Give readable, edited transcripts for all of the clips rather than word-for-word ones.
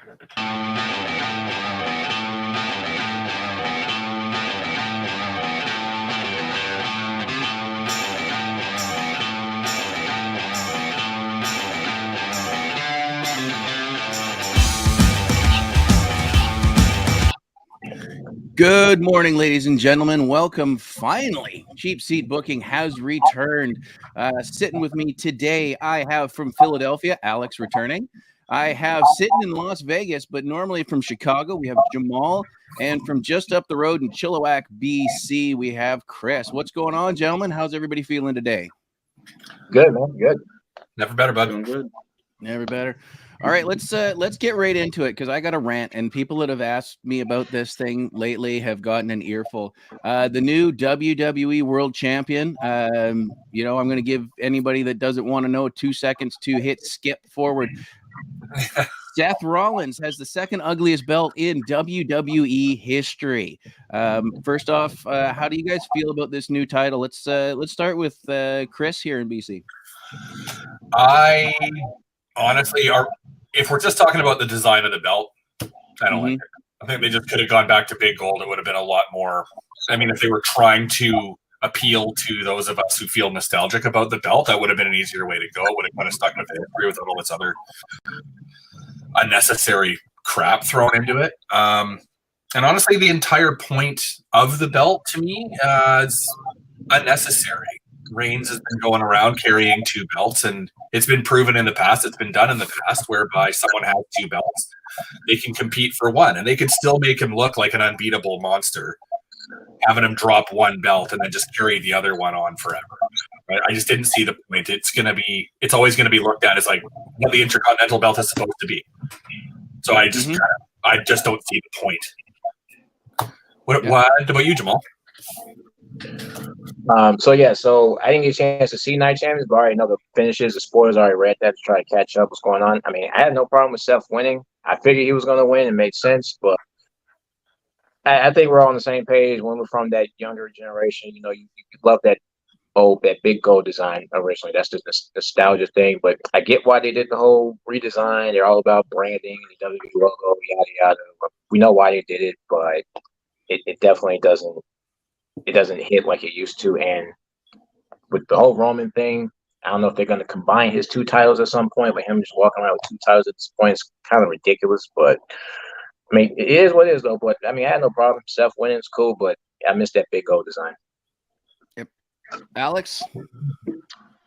Good morning, ladies and gentlemen. Welcome. Finally, Cheap Seat Booking has returned. Sitting with me today, I have from Philadelphia, Alex returning. I have sitting in Las Vegas, but normally from Chicago, we have Jamal. And from just up the road in Chilliwack, BC, we have Chris. What's going on, gentlemen? How's everybody feeling today? Good, man. Good. Never better, bud. Doing good. Never better. All right, let's get right into it because I got a rant, and people that have asked me about this thing lately have gotten an earful. The new WWE World Champion. I'm going to give anybody that doesn't want to know 2 seconds to hit skip forward. Seth Rollins has the second ugliest belt in WWE history. First off, how do you guys feel about this new title? Let's start with Chris here in BC. I honestly if we're just talking about the design of the belt, I don't like it. I think they just could have gone back to big gold. It would have been a lot more. I mean, if they were trying to appeal to those of us who feel nostalgic about the belt, that would have been an easier way to go. It would have kind of stuck with history without all this other unnecessary crap thrown into it. And honestly, the entire point of the belt to me is unnecessary. Reigns has been going around carrying 2 belts, and it's been proven in the past, it's been done in the past, whereby someone has 2 belts, they can compete for 1, and they could still make him look like an unbeatable monster, having him drop 1 belt and then just carry the other one on forever. Right? I just didn't see the point. It's always going to be looked at as like what the Intercontinental belt is supposed to be. So I just don't see the point. What about you, Jamal? So I didn't get a chance to see Night Champions, but I already know the finishes. The spoilers already read that to try to catch up what's going on. I mean, I had no problem with Seth winning. I figured he was going to win. It made sense, but I think we're all on the same page. When we're from that younger generation, you love that big gold design originally. That's just a nostalgia thing, but I get why they did the whole redesign. They're all about branding, the WWE logo, yada, yada. We know why they did it, but it definitely doesn't. It doesn't hit like it used to. And with the whole Roman thing, I don't know if they're going to combine his 2 titles at some point, but him just walking around with 2 titles at this point is kind of ridiculous. But I mean, it is what it is, though. But I mean, I had no problem. Seth winning is cool, but I missed that big gold design. Yep. Alex?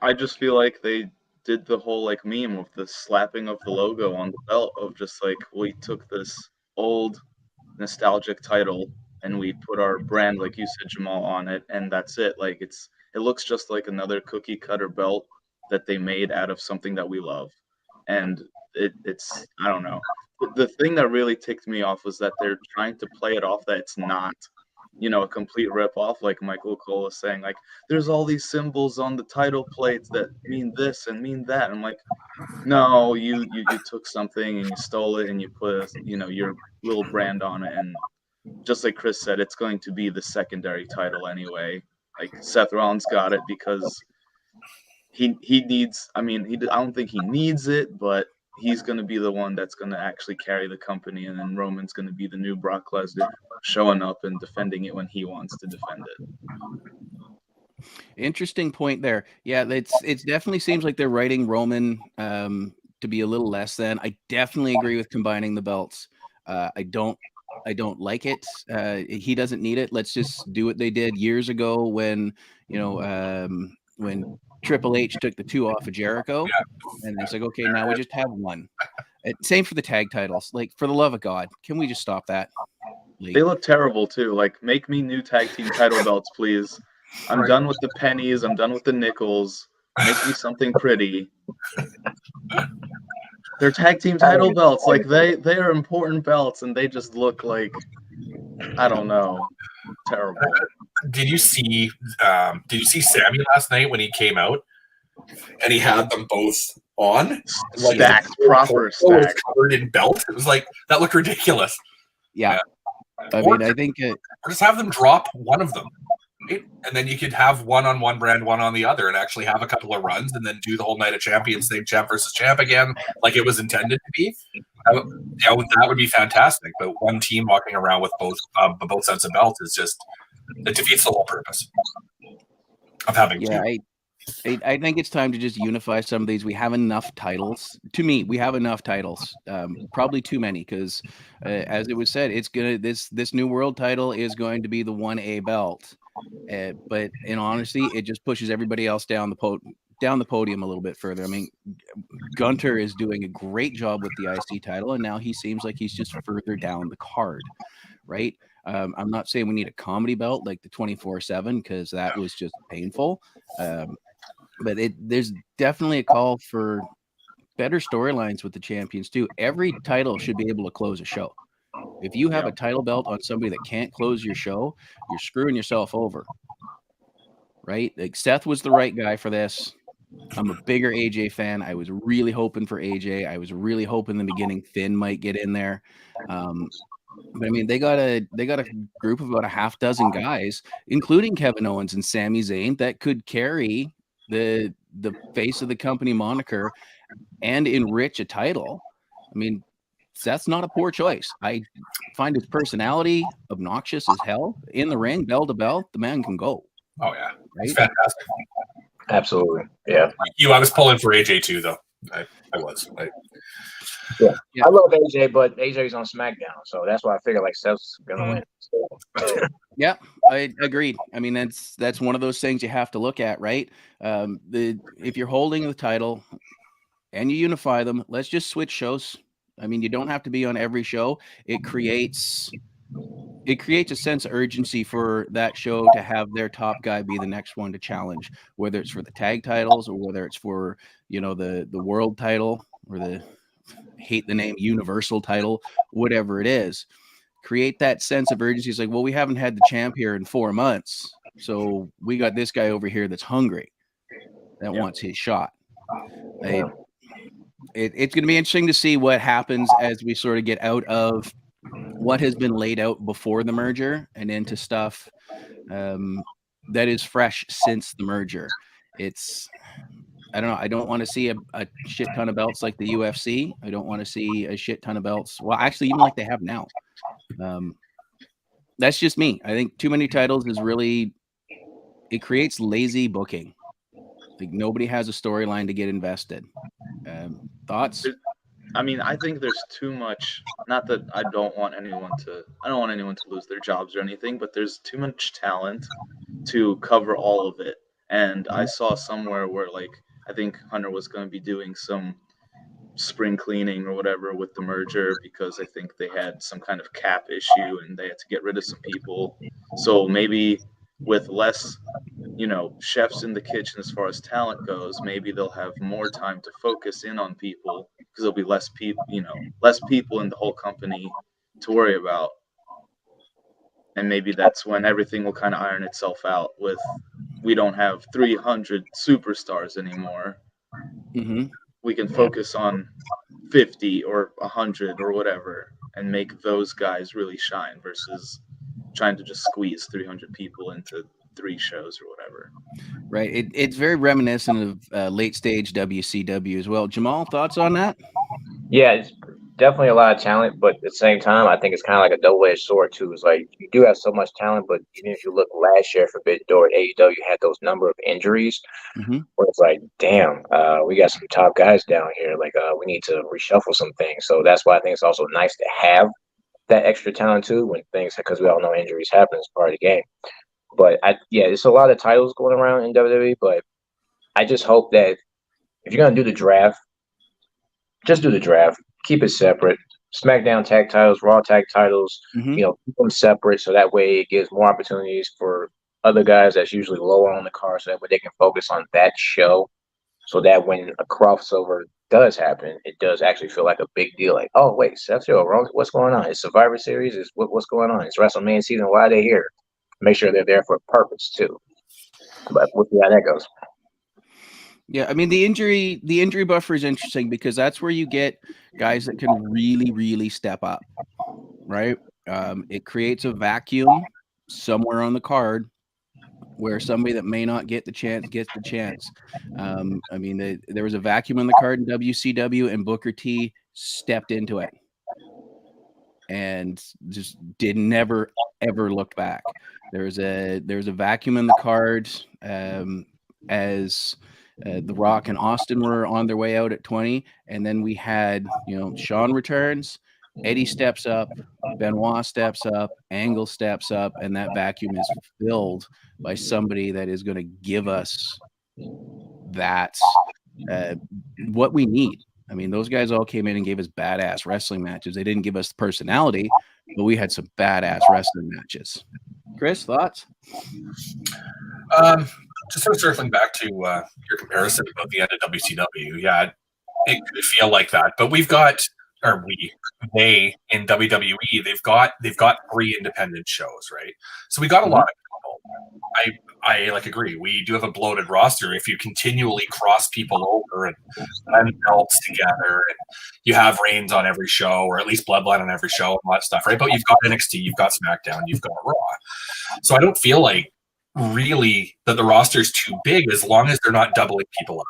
I just feel like they did the whole like meme of the slapping of the logo on the belt of just like, we took this old nostalgic title and we put our brand, like you said, Jamal, on it, and that's it. Like it looks just like another cookie cutter belt that they made out of something that we love. And it's I don't know. The thing that really ticked me off was that they're trying to play it off that it's not, a complete rip-off, like Michael Cole is saying, like, there's all these symbols on the title plates that mean this and mean that. I'm like, no, you took something and you stole it and you put, your little brand on it. And just like Chris said, it's going to be the secondary title anyway. Like Seth Rollins got it because he needs. I mean, I don't think he needs it, but he's going to be the one that's going to actually carry the company, and then Roman's going to be the new Brock Lesnar, showing up and defending it when he wants to defend it. Interesting point there. Yeah, it definitely seems like they're writing Roman to be a little less than. I definitely agree with combining the belts. I don't like it. He doesn't need it. Let's just do what they did years ago when Triple H took the 2 off of Jericho, and it's like, okay, now we just have 1. Same for the tag titles. Like, for the love of God, can we just stop that? Like, they look terrible too. Like, make me new tag team title belts, please. I'm done with the pennies. I'm done with the nickels. Make me something pretty. They're tag team title belts. Like they are important belts, and they just look like, I don't know, terrible. Did you see Sammy last night when he came out and he had them both on? Stacked, proper stacked. Covered in belt. It was like, that looked ridiculous. Yeah. I mean, I think just have them drop one of them. Right? And then you could have one on one brand, one on the other, and actually have a couple of runs, and then do the whole night of champions thing, champ versus champ again, like it was intended to be. That would be fantastic. But one team walking around with both sets of belts is just, it defeats the whole purpose of having two. I think it's time to just unify some of these. We have enough titles. To me, we have enough titles. Probably too many, because as it was said, it's gonna this new world title is going to be the 1A belt. But in honesty, it just pushes everybody else down the podium a little bit further. I mean, Gunter is doing a great job with the IC title, and now he seems like he's just further down the card, right? I'm not saying we need a comedy belt like the 24/7, because that was just painful. But there's definitely a call for better storylines with the champions too. Every title should be able to close a show. If you have a title belt on somebody that can't close your show, you're screwing yourself over, right? Like, Seth was the right guy for this. I'm a bigger AJ fan. I was really hoping for AJ. I was really hoping in the beginning Finn might get in there. But I mean, they got a group of about a half dozen guys, including Kevin Owens and Sami Zayn, that could carry the face of the company moniker and enrich a title. I mean, Seth's not a poor choice. I find his personality obnoxious as hell. In the ring, bell to bell, the man can go. Oh yeah, right? It's fantastic. Absolutely, yeah. I was pulling for AJ too, though. I was. Yeah. I love AJ, but AJ's on SmackDown, so that's why I figured like Seth's gonna win. So. Yeah, I agreed. I mean, that's one of those things you have to look at, right? If you're holding the title and you unify them, let's just switch shows. I mean, you don't have to be on every show. It creates a sense of urgency for that show to have their top guy be the next one to challenge, whether it's for the tag titles or whether it's for, the world title or the, hate the name, universal title, whatever it is. Create that sense of urgency. It's like, well, we haven't had the champ here in 4 months, so we got this guy over here that's hungry, that wants his shot. It's going to be interesting to see what happens as we sort of get out of what has been laid out before the merger and into stuff that is fresh since the merger. I don't know. I don't want to see a shit ton of belts like the UFC. I don't want to see a shit ton of belts. Well, actually, even like they have now. That's just me. I think too many titles it creates lazy booking. Like, nobody has a storyline to get invested. Thoughts? I mean, I think there's too much. Not that I don't want anyone to lose their jobs or anything, but there's too much talent to cover all of it. And I saw somewhere where, like, I think Hunter was going to be doing some spring cleaning or whatever with the merger, because I think they had some kind of cap issue and they had to get rid of some people. So maybe with less, chefs in the kitchen as far as talent goes, maybe they'll have more time to focus in on people, because there'll be less people in the whole company to worry about. And maybe that's when everything will kind of iron itself out with, we don't have 300 superstars anymore. Mm-hmm. We can focus on 50 or 100 or whatever and make those guys really shine versus trying to just squeeze 300 people into 3 shows or whatever. Right. It's very reminiscent of late stage WCW as well. Jamal, thoughts on that? Yeah, it's definitely a lot of talent, but at the same time, I think it's kind of like a double-edged sword too. It's like you do have so much talent, but even if you look last year for Forbidden Door, AEW had those number of injuries, where it's like, damn, we got some top guys down here. Like, we need to reshuffle some things. So that's why I think it's also nice to have that extra talent too when things, because we all know injuries happen as part of the game. But it's a lot of titles going around in WWE, but I just hope that if you're gonna do the draft, just do the draft. Keep it separate. SmackDown tag titles, Raw tag titles, keep them separate so that way it gives more opportunities for other guys that's usually lower on the card, so that way they can focus on that show. So that when a crossover does happen, it does actually feel like a big deal. Like, oh wait, Seth Joe, what's going on? It's Survivor Series. What's going on? It's WrestleMania season. Why are they here? Make sure they're there for a purpose too. But we'll see how that goes. Yeah, I mean, the injury buffer is interesting because that's where you get guys that can really, really step up, right? It creates a vacuum somewhere on the card where somebody that may not get the chance gets the chance. I mean, there was a vacuum in the card in WCW, and Booker T stepped into it and just never ever looked back. There was a vacuum in the card as The Rock and Austin were on their way out at 20, and then we had Shawn returns, Eddie steps up, Benoit steps up, Angle steps up, and that vacuum is filled by somebody that is going to give us that what we need. I mean, those guys all came in and gave us badass wrestling matches. They didn't give us the personality, but we had some badass wrestling matches. Chris, thoughts? Just sort of circling back to your comparison about the end of WCW. Yeah, it could feel like that, but they in WWE, they've got 3 independent shows, right? So we got a lot of people. I agree. We do have a bloated roster. If you continually cross people over and blend belts together, and you have Reigns on every show, or at least Bloodline on every show, and all that stuff, right? But you've got NXT, you've got SmackDown, you've got Raw. So I don't feel like really that the roster is too big as long as they're not doubling people up.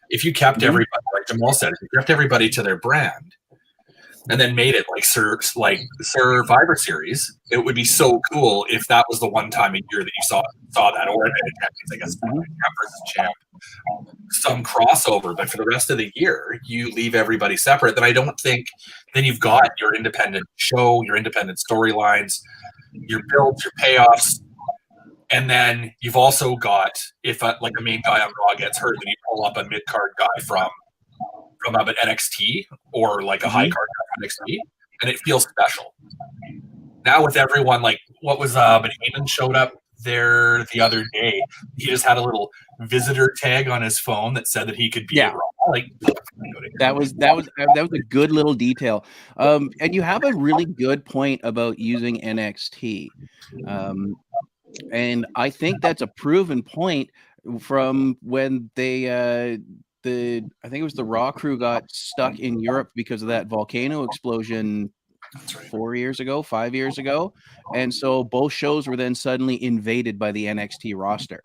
If you kept everybody, like Jamal said, if you kept everybody to their brand, and then made it like Survivor Series, it would be so cool if that was the one time a year that you saw that, or I guess champ versus champ, some crossover. But for the rest of the year, you leave everybody separate. Then I don't think then you've got your independent show, your independent storylines, your builds, your payoffs, and then you've also got if like the main guy on Raw gets hurt, then you pull up a mid card guy from up at NXT or like a high card from NXT, and it feels special. Now with everyone, like what was but Heyman showed up there the other day. He just had a little visitor tag on his phone that said that he could be at Raw. Like that was a good little detail. And you have a really good point about using NXT. And I think that's a proven point from when they I think it was the Raw crew got stuck in Europe because of that volcano explosion 5 years ago. And so both shows were then suddenly invaded by the NXT roster,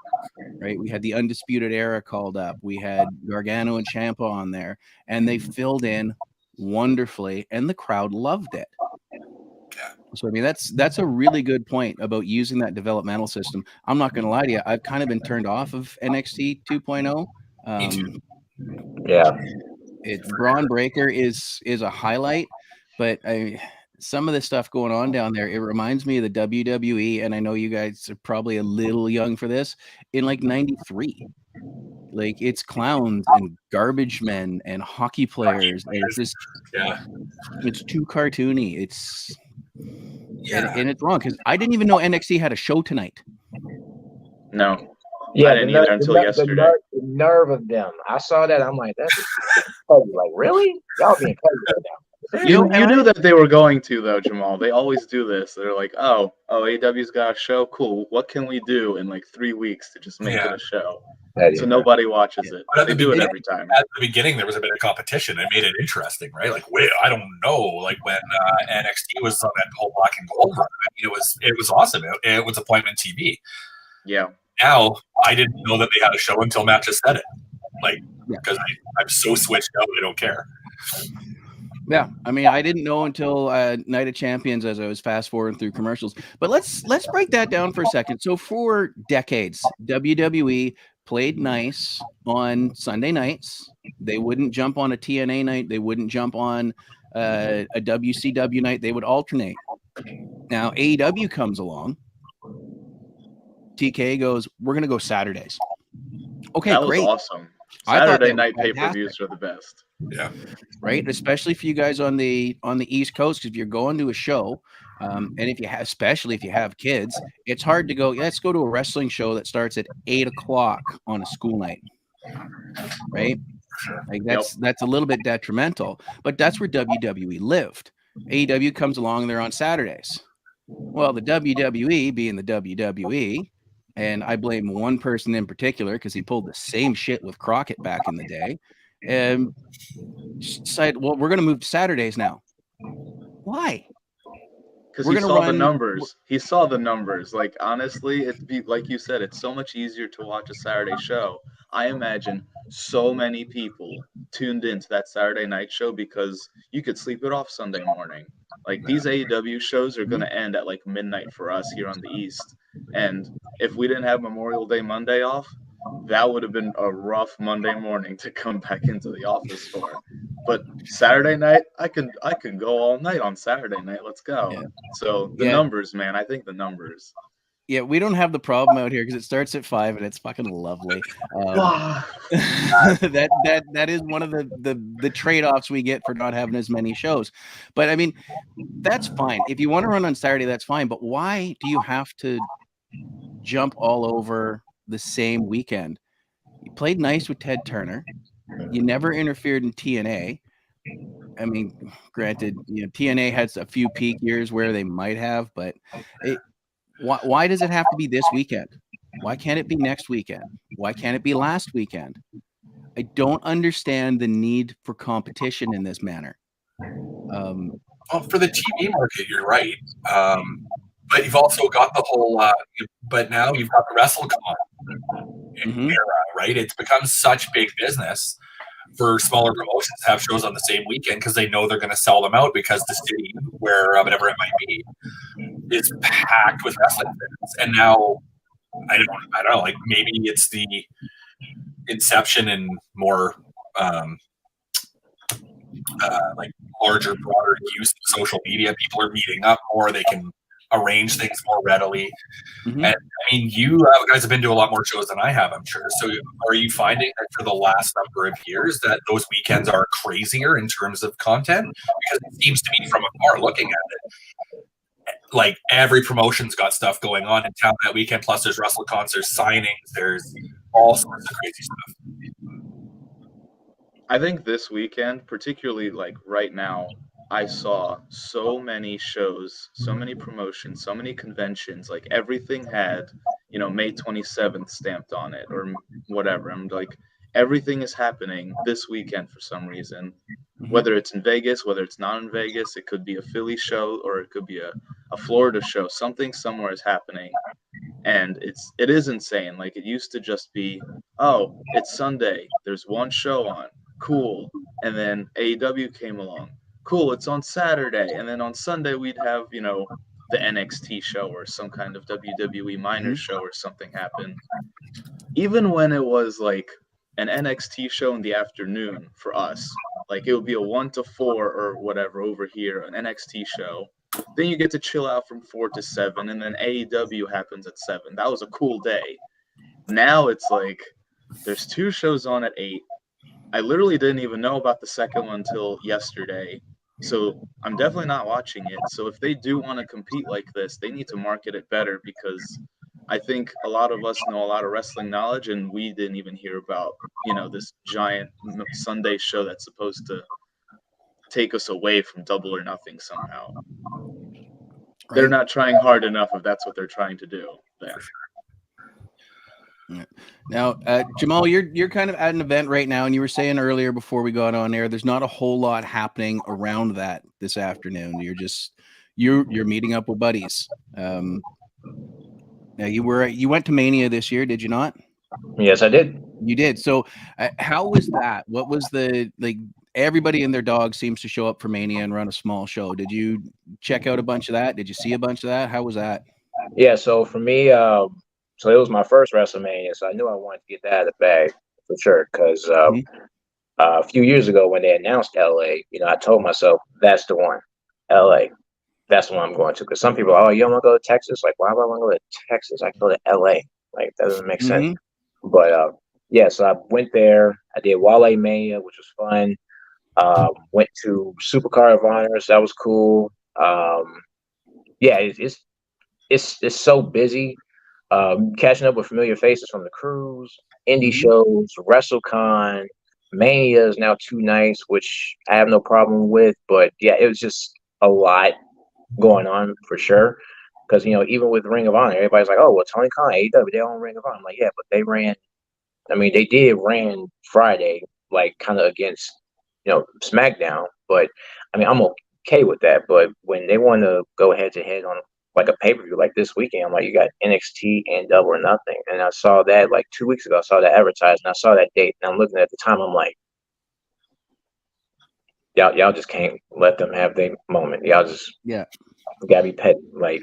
right? We had the Undisputed Era called up. We had Gargano and Ciampa on there, and they filled in wonderfully, and the crowd loved it. So, I mean, that's a really good point about using that developmental system. I'm not going to lie to you. I've kind of been turned off of NXT 2.0. Me too. Yeah, Braun Breaker is a highlight, but some of the stuff going on down there, it reminds me of the WWE, and I know you guys are probably a little young for this, in like 93. Like it's clowns and garbage men and hockey players. And it's just it's too cartoony. It's and it's wrong because I didn't even know NXT had a show tonight. No. Yeah, I didn't either until yesterday. The nerve of them. I saw that. I'm like, that's crazy. Like, really? Y'all being crazy right now. You knew that they were going to, though, Jamal. They always do this. They're like, oh, AEW's got a show. Cool. What can we do in like 3 weeks to just make it a show? So nobody watches it. They do it every time. At the beginning, there was a bit of competition. It made it interesting, right? Like, wait, I don't know. Like when NXT was on that whole black and gold run, I mean, it was awesome. It was appointment TV. Yeah. Now, I didn't know that they had a show until Matt just said it. Like, because I'm so switched out, I don't care. Yeah, I mean, I didn't know until Night of Champions as I was fast forwarding through commercials. But let's break that down for a second. So for decades, WWE played nice on Sunday nights. They wouldn't jump on a TNA night. They wouldn't jump on a WCW night. They would alternate. Now AEW comes along. TK goes, we're going to go Saturdays. Okay, that great. Was awesome. Saturday night pay-per-views are the best. Yeah. Right. Especially for you guys on the East Coast, because if you're going to a show, and if you have, especially if you have kids, it's hard to go, let's go to a wrestling show that starts at 8:00 on a school night. Right. Like that's a little bit detrimental, but that's where WWE lived. AEW comes along, they're on Saturdays. Well, the WWE being the WWE, and I blame one person in particular because he pulled the same shit with Crockett back in the day, and decided, well, we're going to move to Saturdays now. Why? because We're he gonna saw the run. numbers. He saw the numbers. Like, honestly, it'd be like you said, it's so much easier to watch a Saturday show. I imagine so many people tuned into that Saturday night show because you could sleep it off Sunday morning. Like, these AEW shows are going to end at like midnight for us here on the East. And if we didn't have Memorial Day Monday off, that would have been a rough Monday morning to come back into the office for. But Saturday night, I can go all night on Saturday night. Let's go. Yeah. So the Yeah. numbers, man. I think the numbers. Yeah, we don't have the problem out here because it starts at 5 and it's fucking lovely. That is one of the trade-offs we get for not having as many shows. But I mean, that's fine. If you want to run on Saturday, that's fine. But why do you have to jump all over the same weekend? You played nice with Ted Turner. You never interfered in TNA. I mean, granted, TNA has a few peak years where they might have, but why does it have to be this weekend? Why can't it be next weekend? Why can't it be last weekend? I don't understand the need for competition in this manner. Well, for the TV market, you're right. But you've also got the whole, but now you've got the WrestleCon era, right? It's become such big business for smaller promotions to have shows on the same weekend because they know they're going to sell them out because the city, where whatever it might be, is packed with wrestling fans. And now, I don't know, like maybe it's the inception and more like larger, broader use of social media. People are meeting up more. They can arrange things more readily. And I mean, you guys have been to a lot more shows than I have, I'm sure. So are you finding that for the last number of years that those weekends are crazier in terms of content? Because it seems to me from afar looking at it, like every promotion's got stuff going on in town that weekend. Plus there's WrestleCons, there's signings, there's all sorts of crazy stuff. I think this weekend, particularly like right now, I saw so many shows, so many promotions, so many conventions. Like everything had, May 27th stamped on it or whatever. I'm like, everything is happening this weekend for some reason. Whether it's in Vegas, whether it's not in Vegas, it could be a Philly show or it could be a Florida show. Something somewhere is happening. And it is insane. Like it used to just be, oh, it's Sunday. There's one show on. Cool. And then AEW came along. Cool, it's on Saturday. And then on Sunday we'd have, the NXT show or some kind of WWE minor show or something happen. Even when it was like an NXT show in the afternoon for us, like it would be a 1 to 4 or whatever over here, an NXT show. Then you get to chill out from 4 to 7, and then AEW happens at 7. That was a cool day. Now it's like there's 2 shows on at 8. I literally didn't even know about the second one until yesterday. So I'm definitely not watching it. So if they do want to compete like this, they need to market it better because I think a lot of us know a lot of wrestling knowledge and we didn't even hear about, this giant Sunday show that's supposed to take us away from Double or Nothing somehow. Right. They're not trying hard enough if that's what they're trying to do there. Yeah. Now, Jamal, you're kind of at an event right now, and you were saying earlier before we got on air, there's not a whole lot happening around that this afternoon. You're meeting up with buddies. Now you went to Mania this year, did you not? Yes, I did. You did. So, how was that? What was everybody and their dog seems to show up for Mania and run a small show. Did you check out a bunch of that? Did you see a bunch of that? How was that? Yeah. So for me, so it was my first WrestleMania, so I knew I wanted to get that out of the bag for sure. Because a few years ago when they announced LA, I told myself that's the one, LA. That's the one I'm going to. Because some people, oh, you don't want to go to Texas? Like, why would I want to go to Texas? I can go to LA. Like, that doesn't make sense. But yeah, so I went there. I did Wale Mania, which was fun. Went to Supercard of Honor, so that was cool. Yeah, it's so busy. Catching up with familiar faces from the cruise, indie shows, WrestleCon, Mania is now 2 nights, which I have no problem with. But yeah, it was just a lot going on for sure. Because even with Ring of Honor, everybody's like, "Oh, well, Tony Khan, AEW, they own Ring of Honor." I'm like, yeah, but they ran. I mean, they ran Friday, like kind of against SmackDown. But I mean, I'm okay with that. But when they want to go head to head on like a pay-per-view like this weekend, I'm like, you got NXT and Double or Nothing. And I saw that like 2 weeks ago. I saw that advertised and I saw that date. And I'm looking at the time. I'm like, y'all just can't let them have their moment. Y'all just gotta be petty. Like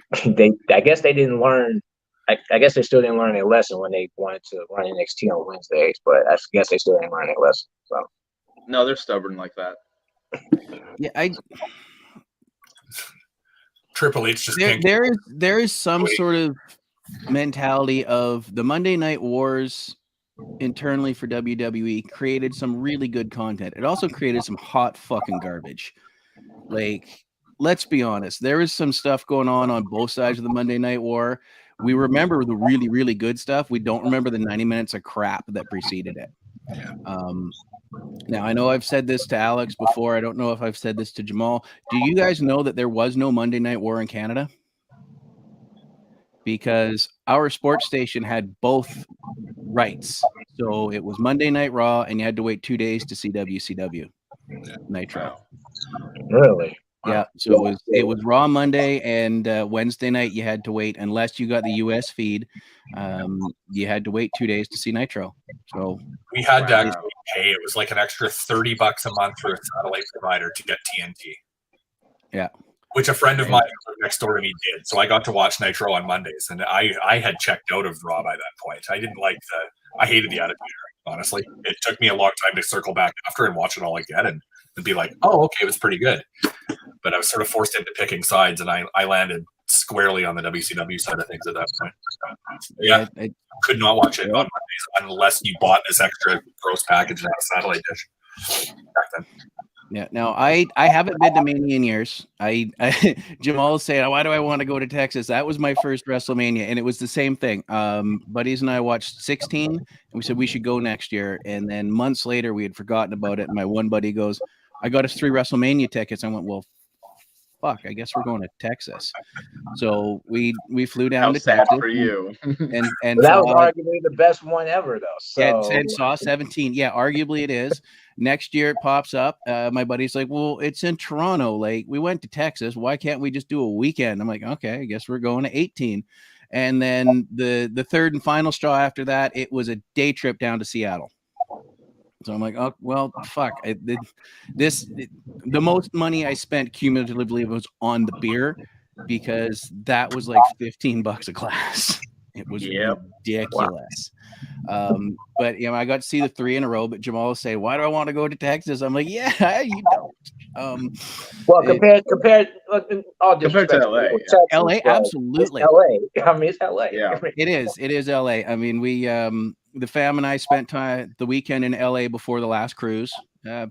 I guess they didn't learn. I guess they still didn't learn their lesson when they wanted to run NXT on Wednesdays. But I guess they still didn't learn their lesson. So No, they're stubborn like that. Yeah, Triple H just there is some sort of mentality of the Monday Night Wars internally for WWE created some really good content. It also created some hot fucking garbage. Like, let's be honest, there is some stuff going on both sides of the Monday Night War. We remember the really, really good stuff. We don't remember the 90 minutes of crap that preceded it. Now, I know I've said this to Alex before. I don't know if I've said this to Jamal. Do you guys know that there was no Monday Night War in Canada? Because our sports station had both rights. So it was Monday Night Raw, and you had to wait 2 days to see WCW Nitro. Really? Yeah. So it was Raw Monday, and Wednesday night you had to wait unless you got the US feed. You had to wait 2 days to see Nitro. So we had to actually pay. It was like an extra $30 a month for a satellite provider to get TNT. Yeah. Which a friend of mine next door to me did. So I got to watch Nitro on Mondays, and I had checked out of Raw by that point. I didn't like I hated the Attitude Era, honestly. It took me a long time to circle back after and watch it all again and be like, oh, okay, it was pretty good. But I was sort of forced into picking sides, and I landed squarely on the WCW side of things at that point. Yeah, I could not watch it on Mondays unless you bought this extra gross package and a satellite dish back then. Yeah. Now I haven't been to Mania in years. Jamal is saying, why do I want to go to Texas? That was my first WrestleMania, and it was the same thing. Buddies and I watched 16, and we said we should go next year. And then months later, we had forgotten about it. And my one buddy goes, I got us 3 WrestleMania tickets. I went, well, fuck, I guess we're going to Texas. So we flew down to Texas for you. and that was arguably the best one ever, though. So and saw 17. Yeah, arguably it is. Next year it pops up. My buddy's like, well, it's in Toronto. Like, we went to Texas. Why can't we just do a weekend? I'm like, okay, I guess we're going to 18. And then the third and final straw after that, it was a day trip down to Seattle. So I'm like, oh, well, fuck. The most money I spent cumulatively was on the beer, because that was like $15 a glass. It was ridiculous. Wow. But I got to see the 3 in a row. But Jamal was saying, why do I want to go to Texas? I'm like, yeah, you don't. Well, compared to LA, Texas, LA, absolutely. It's LA. I mean, it's LA. Yeah, it is LA. I mean, we the fam and I spent the weekend in LA before the last cruise.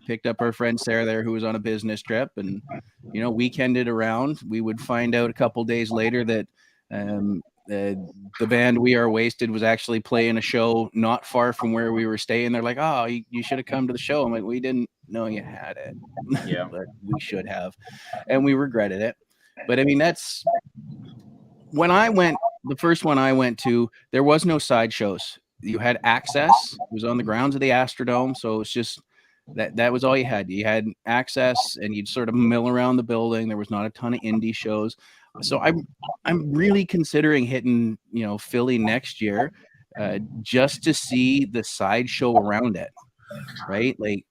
Picked up our friend Sarah there, who was on a business trip, and weekended around. We would find out a couple days later that the band We Are Wasted was actually playing a show not far from where we were staying. They're like, oh, you should have come to the show. I'm like, we didn't know you had it. Yeah. But we should have, and we regretted it. But I mean, that's when I went, the first one I went to, there was no side shows. You had access. It was on the grounds of the Astrodome, so it's just that was all you had. You had access, and you'd sort of mill around the building. There was not a ton of indie shows. So I'm really considering hitting Philly next year, just to see the sideshow around it, right? Like,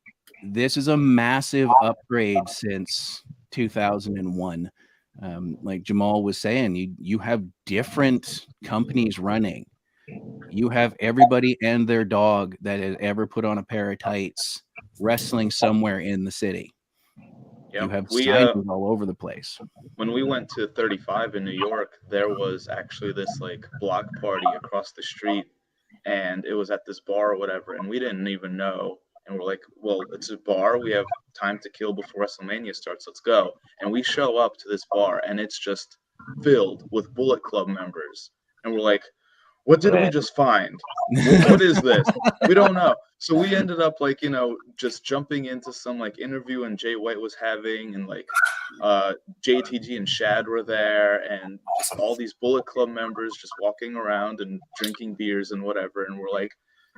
this is a massive upgrade since 2001. Like Jamal was saying, you have different companies running. You have everybody and their dog that has ever put on a pair of tights wrestling somewhere in the city. Yep. You have signage all over the place. When we went to 35 in New York, there was actually this like block party across the street, and it was at this bar or whatever, and we didn't even know. And we're like, well, it's a bar. We have time to kill before WrestleMania starts. Let's go. And we show up to this bar, and it's just filled with Bullet Club members. And we're like, what did we just find? What is this? We don't know. So we ended up like, just jumping into some like interview and Jay White was having, and like JTG and Shad were there, and just all these Bullet Club members just walking around and drinking beers and whatever. And we're like,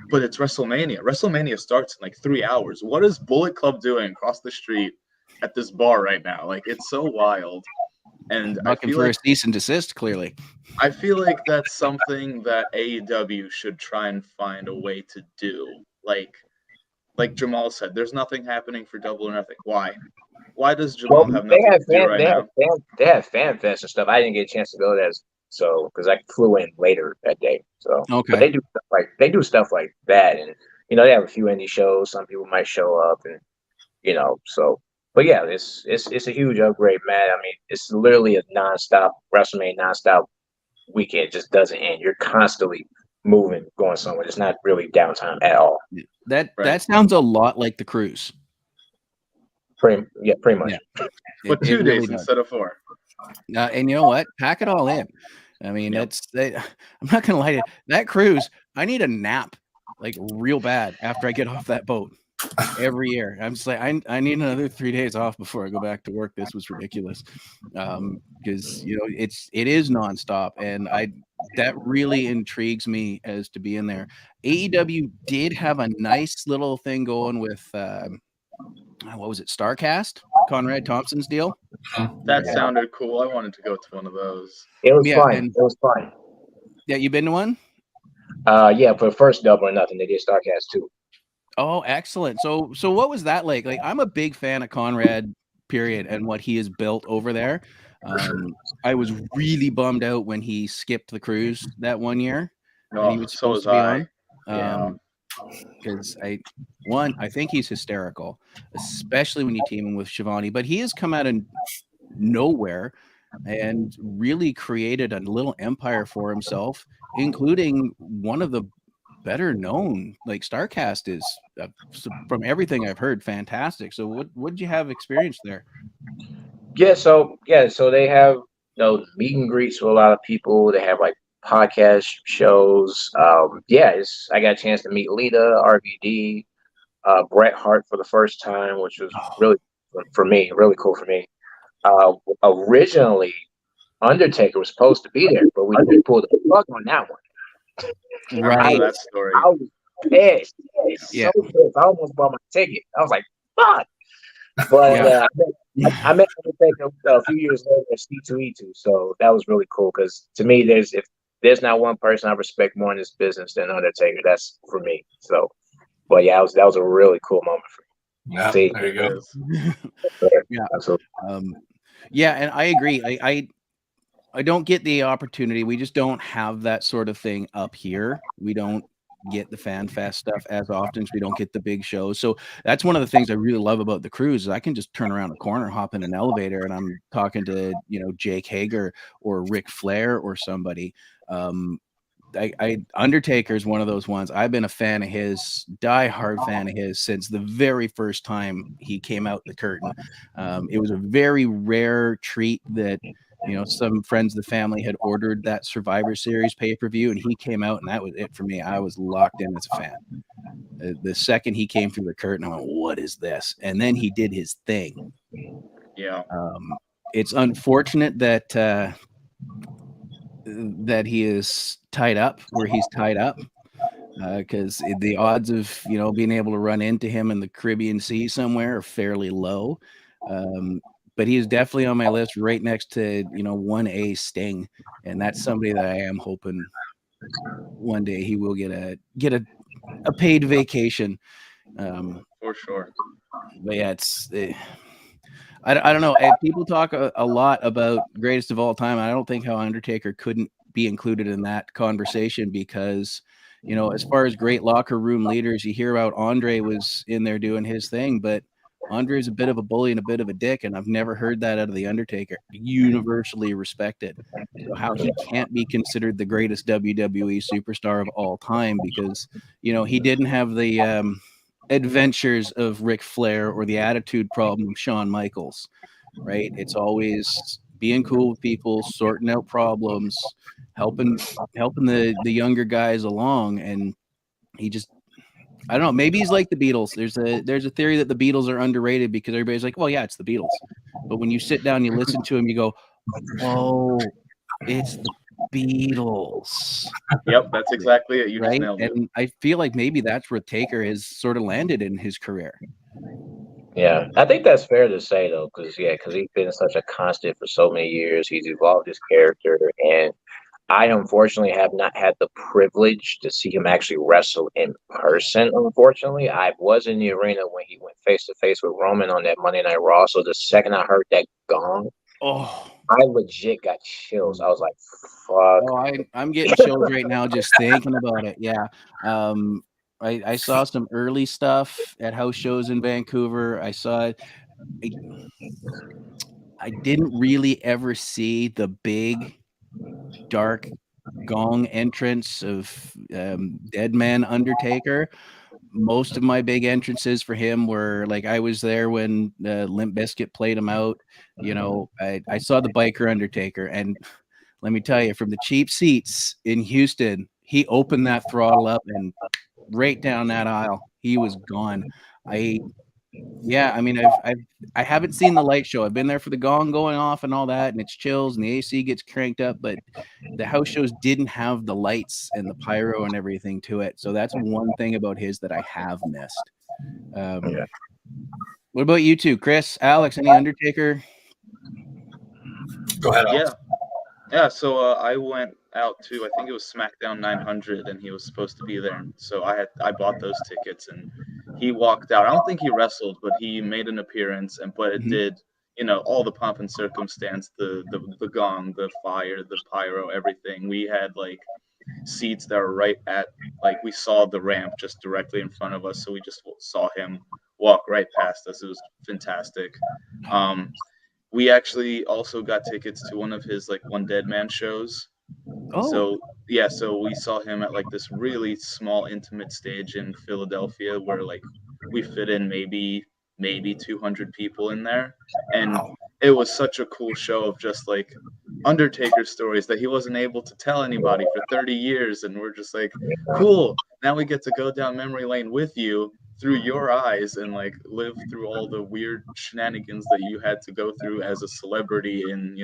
but it's WrestleMania. WrestleMania starts in like 3 hours. What is Bullet Club doing across the street at this bar right now. Like, it's so wild. And Looking for a cease and desist, clearly. I feel like that's something that AEW should try and find a way to do. Like Jamal said, there's nothing happening for Double or Nothing. Why? Why does Jamal have nothing to do right now? They have fan fest and stuff. I didn't get a chance to go there, so because I flew in later that day. So, okay. But they do stuff like that, and they have a few indie shows. Some people might show up, and so. But yeah, it's a huge upgrade, man. I mean, it's literally a nonstop WrestleMania nonstop weekend. It just doesn't end. You're constantly moving, going somewhere. It's not really downtime at all. That sounds a lot like the cruise. Pretty much. Yeah. But 2 days instead of 4. And you know what? Pack it all in. I mean, I'm not gonna lie to you. That cruise, I need a nap like real bad after I get off that boat. Every year, I'm just like, I need another 3 days off before I go back to work. This was ridiculous, because it is nonstop, and that really intrigues me as to be in there. AEW did have a nice little thing going with what was it, Starcast, Conrad Thompson's deal. That sounded cool. I wanted to go to one of those. It was fun. It was fun. Yeah, you been to one? Yeah, for the first Double or Nothing, they did Starcast too. Oh, excellent. So what was that like? Like, I'm a big fan of Conrad, period, and what he has built over there. I was really bummed out when he skipped the cruise that one year. Oh, so was I. Because I think he's hysterical, especially when you team him with Shivani. But he has come out of nowhere and really created a little empire for himself, including one of the better known. Like, Starcast is, from everything I've heard, fantastic. So what did you have experience there? So they have meet and greets with a lot of people. They have like podcast shows. I got a chance to meet Lita, RVD, Bret Hart for the first time, which was really cool for me. Originally, Undertaker was supposed to be there, but we pulled the plug on that one. Right. That story. I was pissed. So pissed. I almost bought my ticket. I was like, fuck. But I met Undertaker a few years later at C2E2, so that was really cool because to me, if there's not one person I respect more in this business than Undertaker, that's for me. So, but yeah, that was a really cool moment for me. Yeah, there you go. Yeah, absolutely. And I agree. I don't get the opportunity. We just don't have that sort of thing up here. We don't get the fan fest stuff as often. So we don't get the big shows. So that's one of the things I really love about the cruise is I can just turn around a corner, hop in an elevator, and I'm talking to Jake Hager or Ric Flair or somebody. Undertaker is one of those ones. I've been a fan of his, diehard fan of his, since the very first time he came out the curtain. It was a very rare treat that some friends of the family had ordered that Survivor Series pay-per-view, and he came out, and that was it for me. I was locked in as a fan. The second he came through the curtain, I went, what is this? And then he did his thing. Yeah. It's unfortunate that he is tied up where he's tied up, because the odds of being able to run into him in the Caribbean Sea somewhere are fairly low. But he is definitely on my list, right next to 1A Sting, and that's somebody that I am hoping one day he will get a paid vacation. For sure. But yeah, I don't know. People talk a lot about greatest of all time. I don't think how Undertaker couldn't be included in that conversation because, as far as great locker room leaders, you hear about Andre was in there doing his thing, but Andre is a bit of a bully and a bit of a dick, and I've never heard that out of the Undertaker. Universally respected. So how he can't be considered the greatest WWE superstar of all time because, he didn't have the adventures of Ric Flair or the attitude problem of Shawn Michaels, right? It's always being cool with people, sorting out problems, helping the younger guys along, and he just, I don't know, maybe he's like the Beatles. There's a theory that the Beatles are underrated because everybody's like, well, yeah, it's the Beatles. But when you sit down and you listen to him, you go, oh, it's the Beatles. Yep, that's exactly it. You right? Just nailed it. And I feel like maybe that's where Taker has sort of landed in his career. Yeah, I think that's fair to say though, because he's been such a constant for so many years. He's evolved his character, and I unfortunately have not had the privilege to see him actually wrestle in person. Unfortunately, I was in the arena when he went face to face with Roman on that Monday Night Raw. So the second I heard that gong, Oh, I legit got chills. I was like, "Fuck!" oh, I'm getting chills right now just thinking about it. Yeah. I saw some early stuff at house shows in Vancouver. I didn't really ever see the big dark gong entrance of Dead Man Undertaker. Most of my big entrances for him were like I was there when Limp Bizkit played him out. I saw the Biker Undertaker, and let me tell you, from the cheap seats in Houston, he opened that throttle up and right down that aisle, he was gone. I mean, I haven't seen the light show. I've been there for the gong going off and all that, and it's chills and the AC gets cranked up, but the house shows didn't have the lights and the pyro and everything to it. So that's one thing about his that I have missed. What about you two, Chris, Alex? Any Undertaker? Go ahead, Alex. Yeah. So I went out to, I think it was SmackDown 900, and he was supposed to be there. And so I bought those tickets, and he walked out. I don't think he wrestled, but he made an appearance, but it did, all the pomp and circumstance, the gong, the fire, the pyro, everything. We had like seats that were right at, like, we saw the ramp just directly in front of us, so we just saw him walk right past us. It was fantastic. We actually also got tickets to one of his like One Dead Man shows. Oh, So we saw him at like this really small, intimate stage in Philadelphia where like we fit in maybe 200 people in there, and it was such a cool show of just like Undertaker stories that he wasn't able to tell anybody for 30 years, and we're just like, cool. Now we get to go down memory lane with you through your eyes and like live through all the weird shenanigans that you had to go through as a celebrity in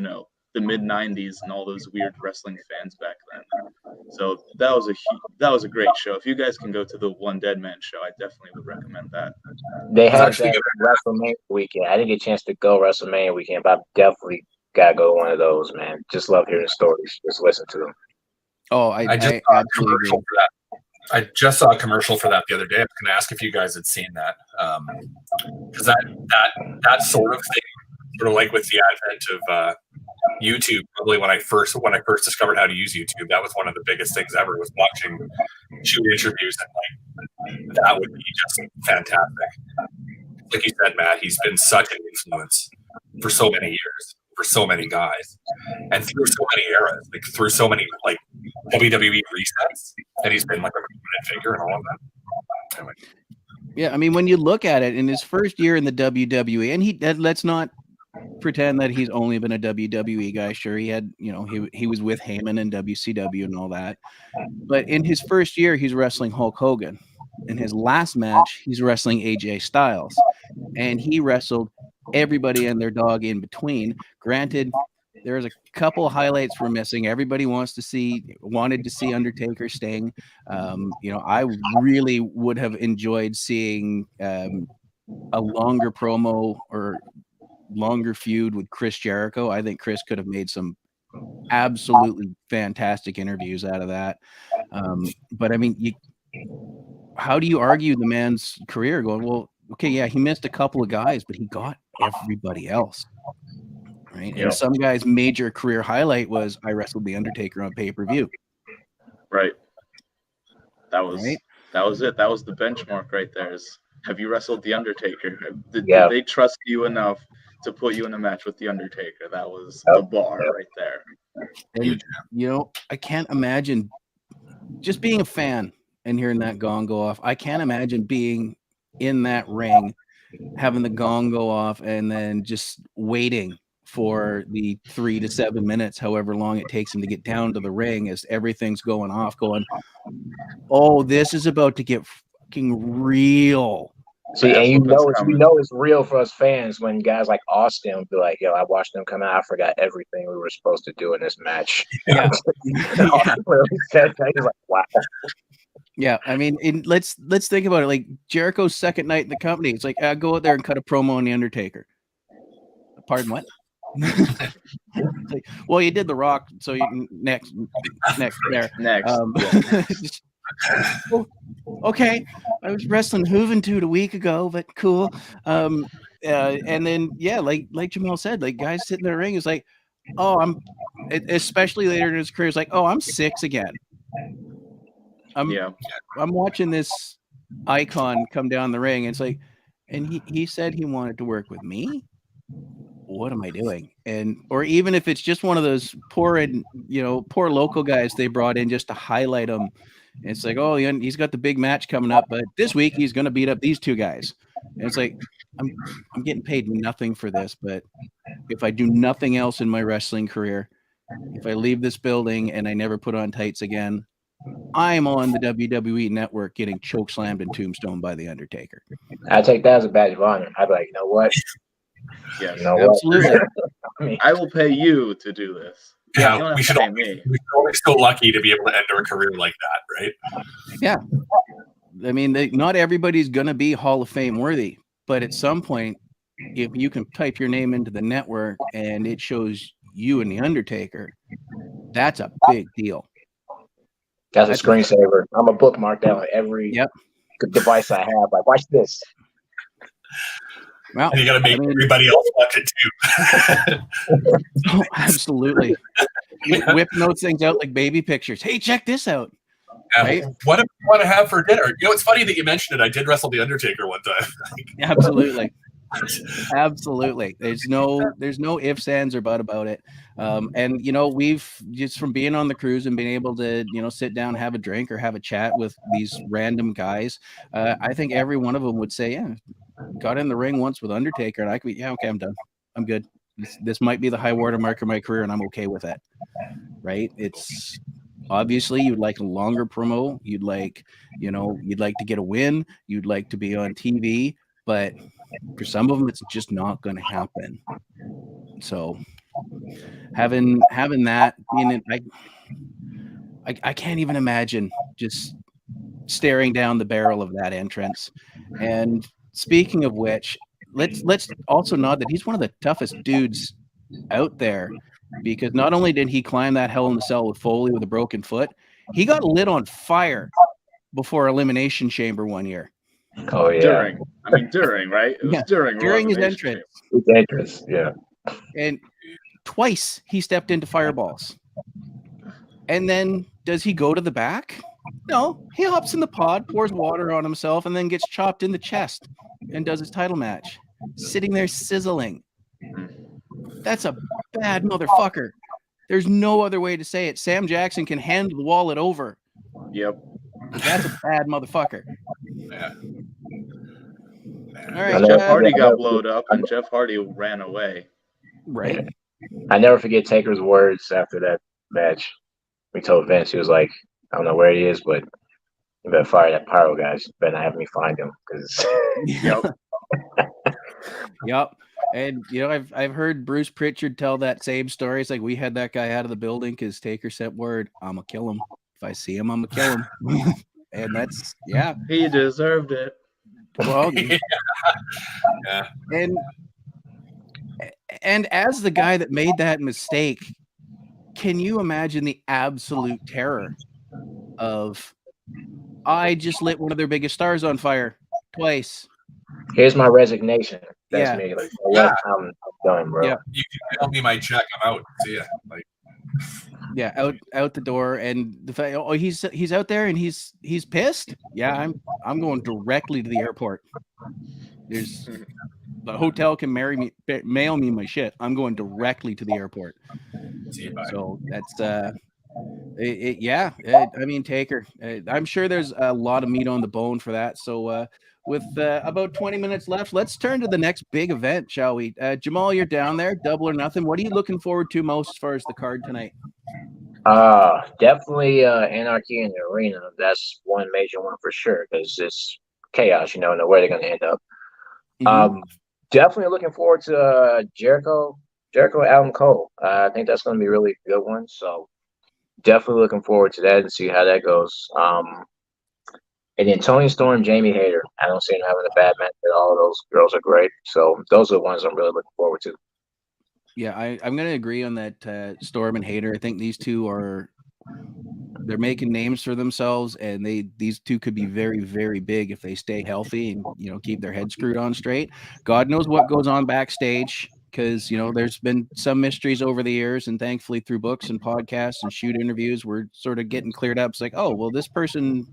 the mid 90s and all those weird wrestling fans back then. So that was a great show. If you guys can go to the One Dead Man show, I definitely would recommend that. They had that WrestleMania weekend. I didn't get a chance to go WrestleMania weekend, but I definitely gotta go to one of those, man. Just love hearing stories. Just listen to them. Oh, I just saw a commercial for that. I just saw a commercial for that the other day. I was going to ask if you guys had seen that, because that sort of thing, sort of like with the advent of YouTube. Probably when I first discovered how to use YouTube, that was one of the biggest things ever. Was watching shoot interviews, and like that would be just fantastic. Like you said, Matt, he's been such an influence for so many years, for so many guys, and through so many eras, like through so many like WWE resets, and he's been like a prominent figure and all of that. Anyway. Yeah, I mean, when you look at it, in his first year in the WWE, and let's not pretend that he's only been a WWE guy. Sure, he had, he was with Heyman and WCW and all that, but in his first year, he's wrestling Hulk Hogan. In his last match, he's wrestling AJ Styles, and he wrestled everybody and their dog in between. Granted, there's a couple of highlights we're missing. Everybody wanted to see Undertaker Sting. I really would have enjoyed seeing a longer promo or longer feud with Chris Jericho. I think Chris could have made some absolutely fantastic interviews out of that. But I mean, how do you argue the man's career going, well, okay, yeah, he missed a couple of guys, but he got everybody else. Right. And some guys' major career highlight was I wrestled The Undertaker on pay-per-view. Right. That was it. That was the benchmark right there. Have you wrestled The Undertaker? Did they trust you enough to put you in a match with The Undertaker? That was the bar right there. And, I can't imagine just being a fan and hearing that gong go off. I can't imagine being in that ring, having the gong go off, and then just waiting for the 3 to 7 minutes, however long it takes him to get down to the ring as everything's going off, going, oh, this is about to get fucking real. See, and you know it's real for us fans when guys like Austin be like, yo, I watched them come out. I forgot everything we were supposed to do in this match. Yeah. He's like, wow. Yeah, I mean, let's think about it. Like Jericho's second night in the company, it's like go out there and cut a promo on the Undertaker. Pardon what? Like, well, you did The Rock, so you next there. Next. Just, well, okay, I was wrestling Juventud a week ago, but cool. And then like Jamal said, like guys sitting in the ring is like, oh, especially later in his career, is like, oh, I'm 6 again. I'm watching this icon come down the ring. And it's like, and he said he wanted to work with me. What am I doing? And or even if it's just one of those poor local guys they brought in just to highlight him. And it's like, oh, he's got the big match coming up, but this week he's going to beat up these two guys. And it's like, I'm getting paid nothing for this, but if I do nothing else in my wrestling career, if I leave this building and I never put on tights again, I'm on the WWE network getting choke slammed and tombstone by the Undertaker. I take that as a badge of honor. I'd be like, you know what? Yes, you know absolutely. I will pay you to do this. Yeah, we should all be so lucky to be able to enter a career like that, right? Yeah. I mean, not everybody's going to be Hall of Fame worthy, but at some point, if you can type your name into the network and it shows you and the Undertaker, that's a big deal. That's a screensaver. I'm a bookmark that on every device I have. Like, watch this. Well, and you got to make everybody else watch it too. Oh, absolutely. You whip those things out like baby pictures. Hey, check this out. Right? What do you want to have for dinner? You know, it's funny that you mentioned it. I did wrestle the Undertaker one time. Absolutely. Absolutely. There's no ifs, ands, or but about it. And we've just from being on the cruise and being able to, sit down, have a drink or have a chat with these random guys. I think every one of them would say, yeah, got in the ring once with Undertaker and I could be, okay, I'm done. I'm good. This might be the high watermark of my career and I'm okay with it. Right. It's obviously you'd like a longer promo. You'd like to get a win. You'd like to be on TV, but for some of them, it's just not going to happen. So having that, I can't even imagine just staring down the barrel of that entrance. And speaking of which, let's also nod that he's one of the toughest dudes out there, because not only did he climb that Hell in the Cell with Foley with a broken foot, he got lit on fire before Elimination Chamber one year. Oh yeah. During, right? It was during his entrance. His entrance, yeah. And twice he stepped into fireballs. And then does he go to the back? No, he hops in the pod, pours water on himself, and then gets chopped in the chest and does his title match, sitting there sizzling. That's a bad motherfucker. There's no other way to say it. Sam Jackson can hand the wallet over. Yep. That's a bad motherfucker. Yeah. All right. Jeff Hardy got blowed up and Jeff Hardy ran away. Right. I never forget Taker's words after that match. We told Vince, he was like, I don't know where he is, but you better fire that pyro guy. You better not have me find him. Yep. And I've heard Bruce Pritchard tell that same story. It's like we had that guy out of the building because Taker sent word, I'm gonna kill him. If I see him, I'm gonna kill him. And that's he deserved it. Well, yeah. And as the guy that made that mistake, can you imagine the absolute terror of I just lit one of their biggest stars on fire twice. Here's my resignation. That's me. Like, I'm done, bro. Yeah. You can mail me my check. I'm out. See ya. Like, out the door, and the fact, he's out there and he's pissed. Yeah, I'm going directly to the airport. There's the hotel can mail me my shit. I'm going directly to the airport. So that's I mean, Taker. I'm sure there's a lot of meat on the bone for that. So with about 20 minutes left, let's turn to the next big event, shall we? Jamal, you're down there, Double or Nothing. What are you looking forward to most as far as the card tonight? Definitely Anarchy in the Arena. That's one major one for sure, because it's chaos. You know where they're going to end up. Mm-hmm. Definitely looking forward to Jericho, Adam Cole. I think that's going to be a really good one. So definitely looking forward to that and see how that goes. And then Tony Storm, Jamie Hayter. I don't see him having a bad match at all. Those girls are great. So those are the ones I'm really looking forward to. Yeah, I'm going to agree on that. Storm and Hayter. I think these two they're making names for themselves, and these two could be very, very big if they stay healthy and keep their head screwed on straight. God knows what goes on backstage, because there's been some mysteries over the years, and thankfully through books and podcasts and shoot interviews, we're sort of getting cleared up. It's like, oh well, this person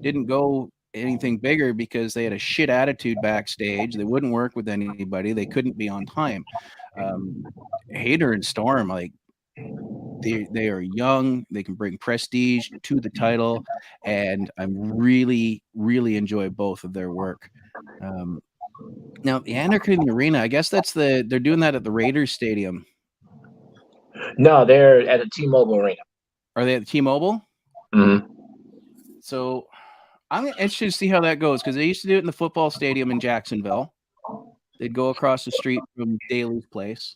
didn't go anything bigger because they had a shit attitude backstage. They wouldn't work with anybody. They couldn't be on time. Hayter and Storm, like, they are young. They can bring prestige to the title, and I'm really, really enjoy both of their work. Now, the Anarchy in the Arena, I guess they're doing that at the Raiders Stadium. No, they're at the T-Mobile Arena. Are they at the T-Mobile? Mm-hmm. So I'm interested to see how that goes, because they used to do it in the football stadium in Jacksonville. They'd go across the street from Daly's place.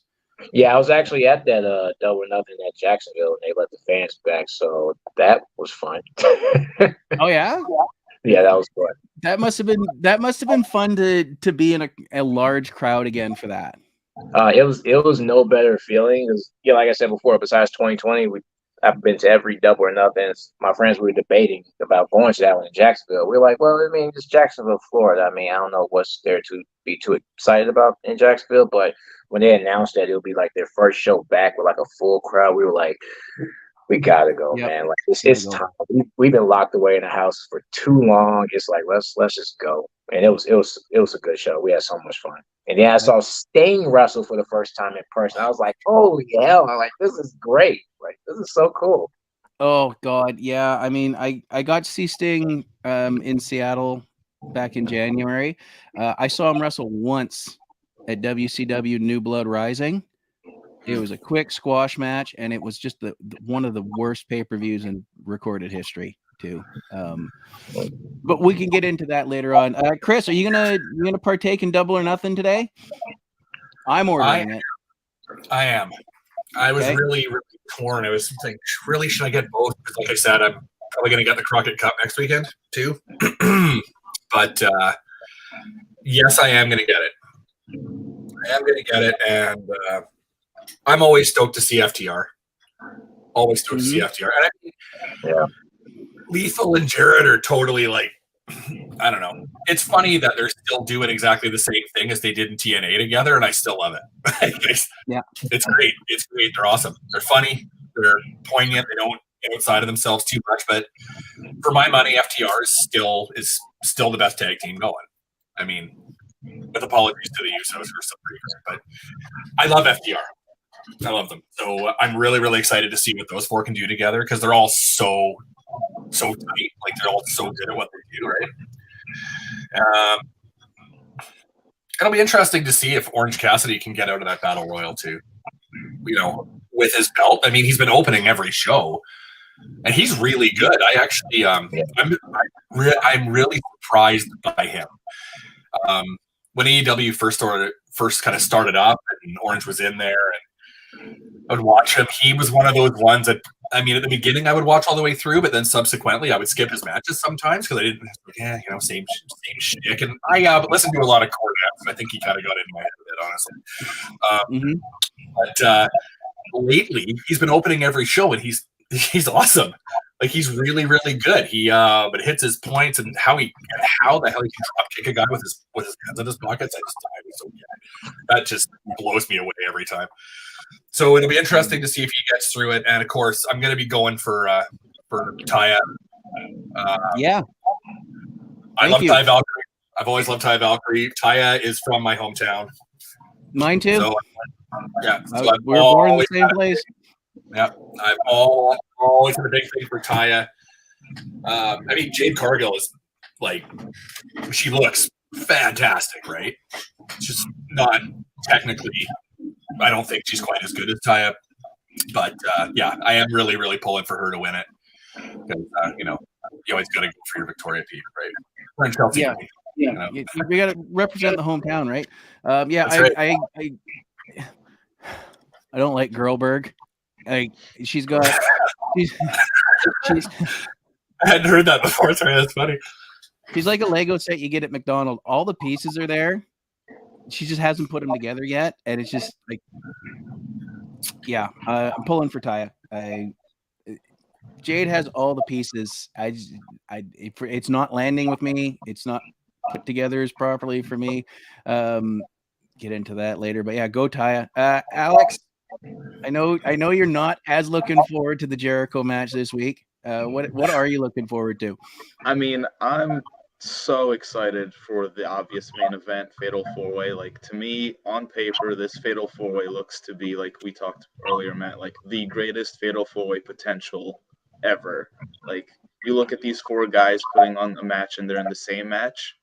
Yeah, I was actually at that Double or Nothing at Jacksonville, and they let the fans back, so that was fun. Oh yeah? Yeah, that was fun. That must have been fun to be in a large crowd again for that. It was no better feeling. Like I said before, besides 2020, I've been to every Double or Nothing. My friends were debating about going to that one in Jacksonville. We're like, well, I mean, it's Jacksonville, Florida. I mean, I don't know what's there to be too excited about in Jacksonville, but when they announced that it'll be like their first show back with like a full crowd, we were like, we gotta go, man. Like it's time. We've been locked away in the house for too long. It's like let's just go. And it was a good show. We had so much fun. And then I saw Sting wrestle for the first time in person. I was like, holy hell! I'm like, this is great. Like, this is so cool. Oh God, yeah. I mean, I got to see Sting in Seattle back in January. I saw him wrestle once at WCW New Blood Rising. It was a quick squash match, and it was just one of the worst pay-per-views in recorded history too. But we can get into that later on. Chris, are you gonna partake in Double or Nothing today? I'm ordering it. I am. I was really, really torn. I was thinking, really, should I get both? Because like I said, I'm probably going to get the Crockett Cup next weekend too. But yes, I am going to get it. I am going to get it, and I'm always stoked to see FTR. Always stoked to see FTR. And I mean, Lethal and Jarrett are totally like, I don't know. It's funny that they're still doing exactly the same thing as they did in TNA together, and I still love it. Yeah, it's great. It's great. They're awesome. They're funny. They're poignant. They don't get outside of themselves too much. But for my money, FTR is still the best tag team going. I mean, with apologies to the Usos for some reason, but I love FTR. I love them. So I'm really, really excited to see what those four can do together, because they're all so tight. Like, they're all so good at what they do, right? It'll be interesting to see if Orange Cassidy can get out of that battle royal too. With his belt. I mean, he's been opening every show, and he's really good. I actually, I'm really surprised by him. When AEW first kind of started up, and Orange was in there, and I would watch him. He was one of those ones that, I mean, at the beginning I would watch all the way through, but then subsequently I would skip his matches sometimes because I didn't, same shtick. And I listened to a lot of Cornette, and I think he kind of got into my head a bit, honestly. But lately he's been opening every show, and he's awesome. Like, he's really, really good. He but hits his points, and how the hell he can drop kick a guy with his hands in his pockets. That just blows me away every time. So it'll be interesting to see if he gets through it. And of course, I'm going to be going for Taya. I love Ty Valkyrie. I've always loved Ty Valkyrie. Taya is from my hometown. Mine too. So, we're born in the same place. Yeah, I've always had a big thing for Taya. I mean, Jade Cargill is like, she looks fantastic, right? Just not technically. I don't think she's quite as good as Taya, but I am really, really pulling for her to win it, because you always got to go for your Victoria Peak, right? We're in Chelsea. We got to represent the hometown, right? Right. I don't like Girlberg. She's I hadn't heard that before. Sorry, that's funny. She's like a Lego set you get at McDonald's. All the pieces are there. She just hasn't put them together yet, and it's just like, yeah, I'm pulling for Taya. Jade has all the pieces. It's not landing with me. It's not put together as properly for me. Get into that later, but yeah, go Taya. Alex, I know you're not as looking forward to the Jericho match this week. What are you looking forward to? I mean, I'm so excited for the obvious main event, Fatal 4-Way. Like, to me, on paper, this Fatal 4-Way looks to be, like we talked earlier, Matt, like the greatest Fatal 4-Way potential ever. Like, you look at these 4 guys putting on a match and they're in the same match,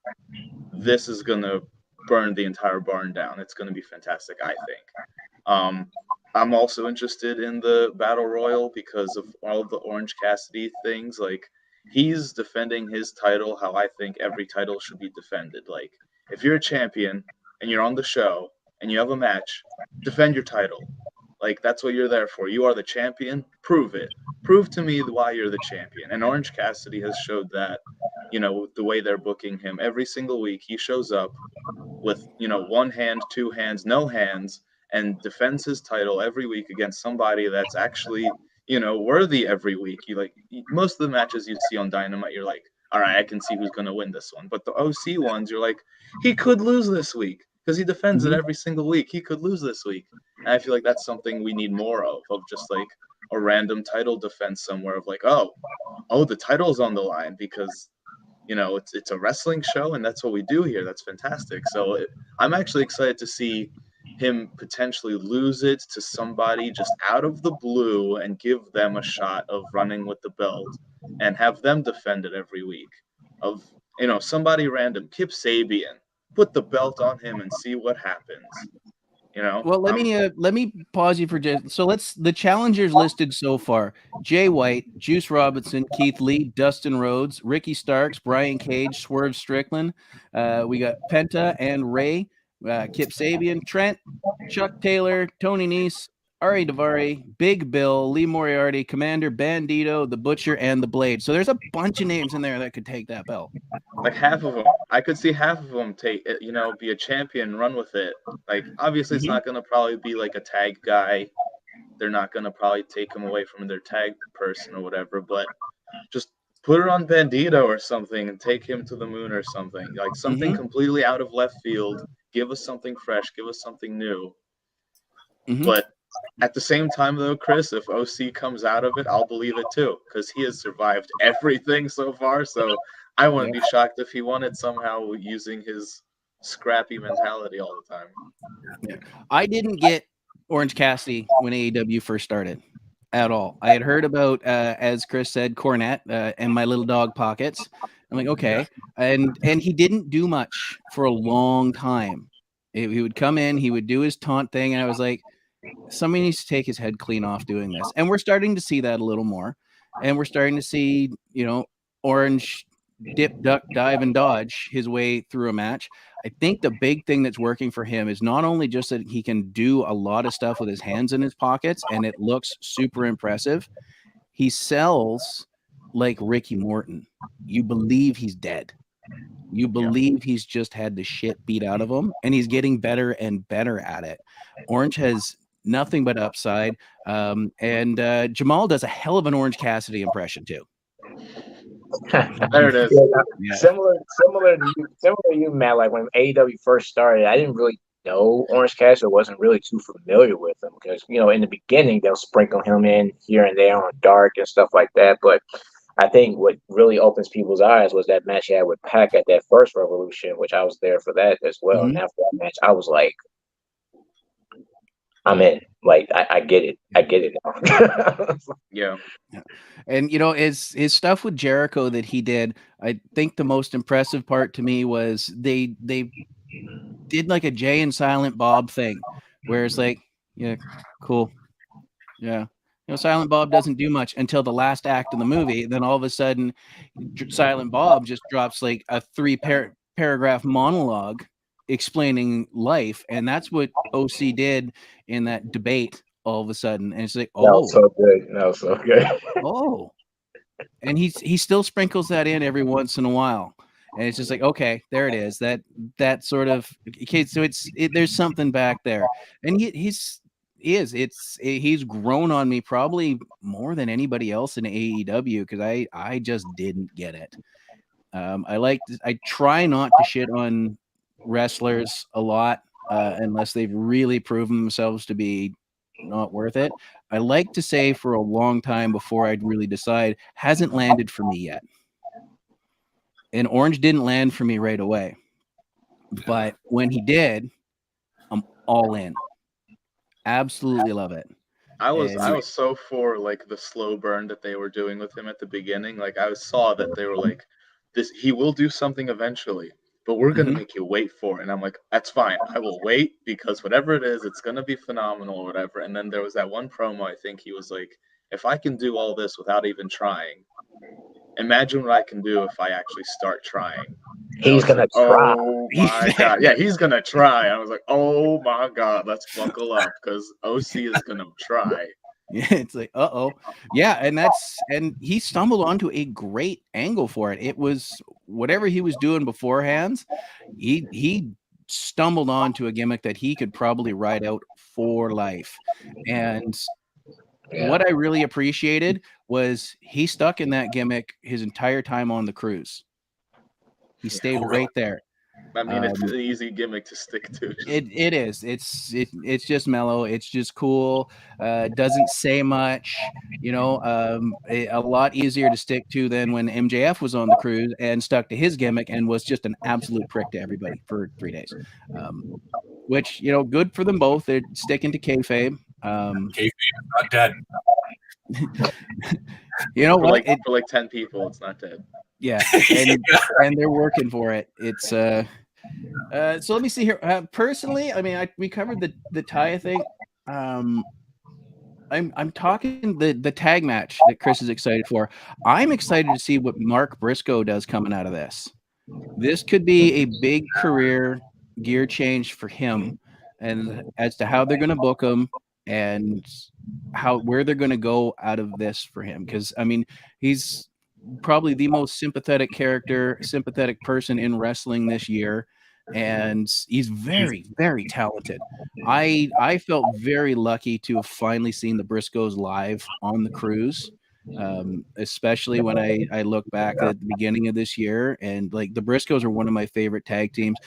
this is going to burn the entire barn down. It's going to be fantastic, I think. I'm also interested in the Battle Royal because of all the Orange Cassidy things. Like, he's defending his title how I think every title should be defended. Like, if you're a champion and you're on the show and you have a match, defend your title. Like, that's what you're there for. You are the champion. Prove it. Prove to me why you're the champion. And Orange Cassidy has showed that, the way they're booking him. Every single week he shows up with, 1 hand, 2 hands, no hands, and defends his title every week against somebody that's actually, worthy every week. Most of the matches you see on Dynamite, you're like, all right, I can see who's going to win this one. But the OC ones, you're like, he could lose this week because he defends it every single week. He could lose this week. And I feel like that's something we need more of just like a random title defense somewhere of like, oh, the title's on the line because, it's a wrestling show and that's what we do here. That's fantastic. So I'm actually excited to see him potentially lose it to somebody just out of the blue and give them a shot of running with the belt and have them defend it every week. Of, somebody random, Kip Sabian, put the belt on him and see what happens. Well, let me pause you for just so the challengers listed so far: Jay White, Juice Robinson, Keith Lee, Dustin Rhodes, Ricky Starks, Brian Cage, Swerve Strickland. We got Penta and Ray, Kip Sabian, Trent, Chuck Taylor, Tony Nese, Ari Daivari, Big Bill, Lee Moriarty, Commander Bandito, the Butcher, and the Blade. So there's a bunch of names in there that could take that belt. Like half of them, I could see half of them take it, be a champion, run with it. Like, obviously it's not going to probably be like a tag guy. They're not going to probably take him away from their tag person or whatever, but just put it on Bandito or something and take him to the moon or something. Like something completely out of left field. Give us something fresh. Give us something new. But at the same time, though, Chris, if OC comes out of it, I'll believe it too, because he has survived everything so far. So I wouldn't be shocked if he won it somehow using his scrappy mentality all the time. Yeah. I didn't get Orange Cassidy when AEW first started at all. I had heard about, as Chris said, Cornette and My Little Dog Pockets. I'm like, okay. And he didn't do much for a long time. He would come in, he would do his taunt thing, and I was like, somebody needs to take his head clean off doing this. And we're starting to see that a little more. And we're starting to see, Orange dip, duck, dive, and dodge his way through a match. I think the big thing that's working for him is not only just that he can do a lot of stuff with his hands in his pockets, and it looks super impressive. He sells like Ricky Morton. You believe he's dead. You believe he's just had the shit beat out of him, and he's getting better and better at it. Orange has nothing but upside. And Jamal does a hell of an Orange Cassidy impression too. There it is. Yeah. Similar to you, Matt. Like when AEW first started, I didn't really know Orange Cassidy. Wasn't really too familiar with him because in the beginning they'll sprinkle him in here and there on Dark and stuff like that. But I think what really opens people's eyes was that match he had with Pac at that first Revolution, which I was there for that as well. And after that match, I was like, I'm in. Like, I get it. I get it now. Yeah. And, his stuff with Jericho that he did, I think the most impressive part to me was they did like a Jay and Silent Bob thing where it's like, yeah, cool. Yeah. Silent Bob doesn't do much until the last act of the movie. Then all of a sudden, Silent Bob just drops like a 3-paragraph monologue explaining life. And that's what OC did in that debate all of a sudden. And it's like, oh, that was so good. Oh, and he still sprinkles that in every once in a while. And it's just like, okay, there it is. That sort of, okay. So there's something back there, and he's grown on me probably more than anybody else in AEW, because I just didn't get it. I try not to shit on wrestlers a lot unless they've really proven themselves to be not worth it. I like to say for a long time before I'd really decide, hasn't landed for me yet. And Orange didn't land for me right away. But when he did, I'm all in. Absolutely love it. I was so for like the slow burn that they were doing with him at the beginning. Like I saw that they were like, this he will do something eventually, but we're gonna make you wait for it. And I'm like, that's fine. I will wait, because whatever it is, it's gonna be phenomenal or whatever. And then there was that one promo, I think he was like, if I can do all this without even trying, imagine what I can do if I actually start trying. He's gonna try. Oh my god. Yeah, he's gonna try. I was like, oh my god, let's buckle up, because OC is gonna try. Yeah, it's like, uh-oh. Yeah, and he stumbled onto a great angle for it. It was whatever he was doing beforehand, he stumbled onto a gimmick that he could probably ride out for life. And what I really appreciated was he stuck in that gimmick his entire time on the cruise. He stayed right there. I mean, it's an easy gimmick to stick to. It is. It's just mellow. It's just cool. Doesn't say much. You know, a lot easier to stick to than when MJF was on the cruise and stuck to his gimmick and was just an absolute prick to everybody for 3 days. Which, you know, good for them both. They're sticking to kayfabe. Kayfabe is not dead. You know what? For like 10 people, it's not dead. Yeah, and they're working for it. It's so let me see here. Personally, I mean, we covered the Taya thing. I'm talking the tag match that Chris is excited for. I'm excited to see what Mark Briscoe does coming out of this. This could be a big career gear change for him, and as to how they're going to book him and where they're going to go out of this for him. Because I mean, he's probably the most sympathetic person in wrestling this year, and he's very, very talented. I felt very lucky to have finally seen the Briscoes live on the cruise, especially when I look back at the beginning of this year, and like the Briscoes are one of my favorite tag teams.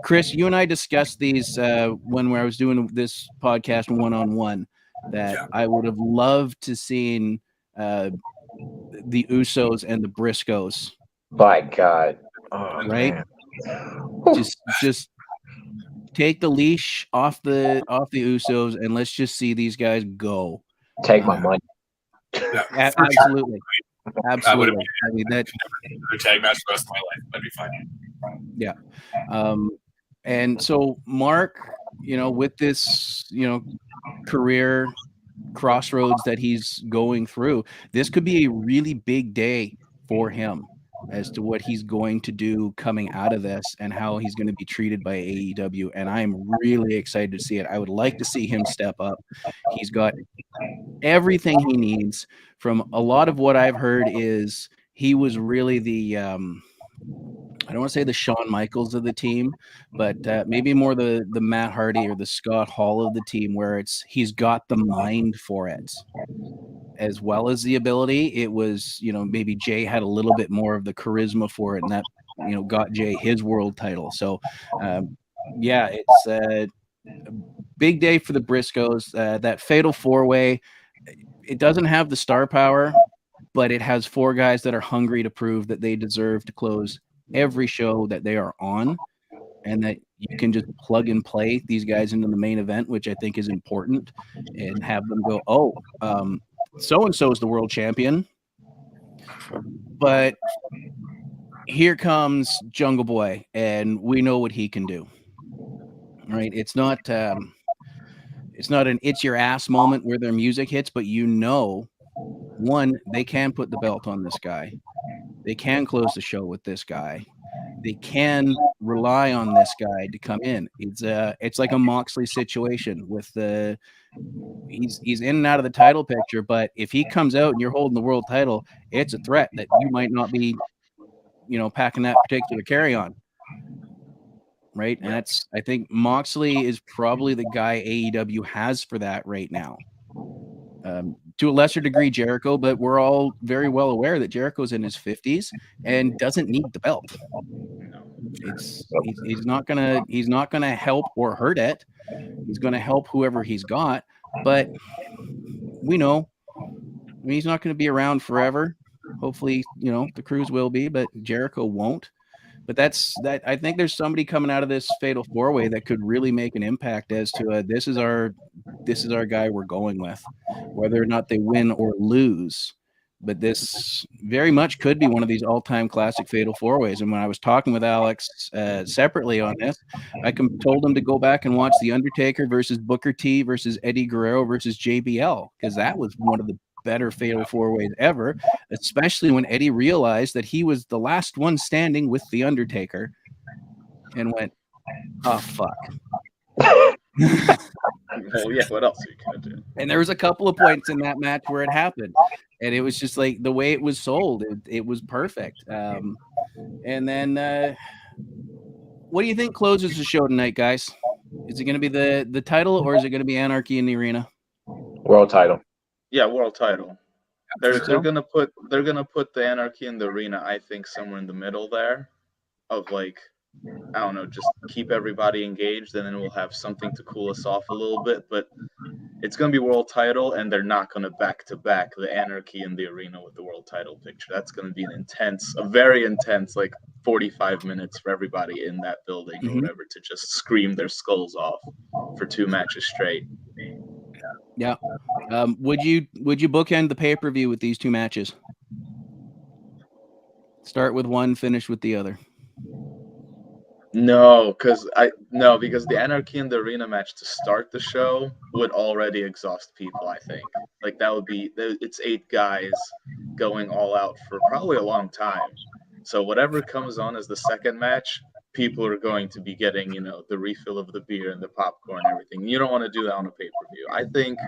Chris, you and I discussed these when I was doing this podcast one-on-one, that I would have loved to seen the Usos and the Briscoes. By God. Oh, right? Man. Just take the leash off the Usos and let's just see these guys go. Take my money. Yeah, absolutely. Absolutely. I mean, that tag match the rest of my life. That'd be fine. Yeah. And so Mark, you know, with this, you know, career crossroads that he's going through, this could be a really big day for him as to what he's going to do coming out of this and how he's going to be treated by AEW. And I'm really excited to see it. I would like to see him step up. He's got everything he needs. From a lot of what I've heard is he was really the I don't want to say the Shawn Michaels of the team, but maybe more the Matt Hardy or the Scott Hall of the team, where he's got the mind for it as well as the ability. It was, you know, maybe Jay had a little bit more of the charisma for it, and that, you know, got Jay his world title. So yeah, it's a big day for the Briscoes. That fatal 4-way, it doesn't have the star power, but it has 4 guys that are hungry to prove that they deserve to close every show that they are on, and that you can just plug and play these guys into the main event, which I think is important, and have them go, oh, so-and-so is the world champion, but here comes Jungle Boy, and we know what he can do. Right? It's not an it's your ass moment where their music hits, but you know, one, they can put the belt on this guy. They can close the show with this guy. They can rely on this guy to come in. It's like a Moxley situation with he's in and out of the title picture, but if he comes out and you're holding the world title, it's a threat that you might not be packing that particular carry-on. Right. And I think Moxley is probably the guy AEW has for that right now. To a lesser degree, Jericho, but we're all very well aware that Jericho's in his 50s and doesn't need the belt. He's not gonna help or hurt it. He's gonna help whoever he's got, but we know he's not gonna be around forever. Hopefully, the Crews will be, but Jericho won't. But I think there's somebody coming out of this fatal four-way that could really make an impact as to this is our guy we're going with, whether or not they win or lose. But this very much could be one of these all-time classic fatal four-ways. And when I was talking with Alex separately on this, I told him to go back and watch The Undertaker versus Booker T versus Eddie Guerrero versus JBL, because that was one of the better fatal four-ways ever, especially when Eddie realized that he was the last one standing with The Undertaker and went, oh, fuck. Oh, yeah, what else are you going to do? And there was a couple of points in that match where it happened, and it was just like the way it was sold, it was perfect. And then what do you think closes the show tonight, guys? Is it going to be the title, or is it going to be Anarchy in the Arena? World title. Yeah, world title. They're gonna put the Anarchy in the Arena, I think, somewhere in the middle there, of like, I don't know, just keep everybody engaged, and then we'll have something to cool us off a little bit. But it's gonna be world title, and they're not gonna back to back the Anarchy in the Arena with the world title picture. That's gonna be a very intense, like 45 minutes for everybody in that building or whatever to just scream their skulls off for 2 matches straight. Yeah. Would you bookend the pay-per-view with these 2 matches? Start with one, finish with the other. No, because the Anarchy in the Arena match to start the show would already exhaust people, I think. Like, it's 8 guys going all out for probably a long time. So whatever comes on as the second match, people are going to be getting, the refill of the beer and the popcorn and everything. You don't want to do that on a pay-per-view. I think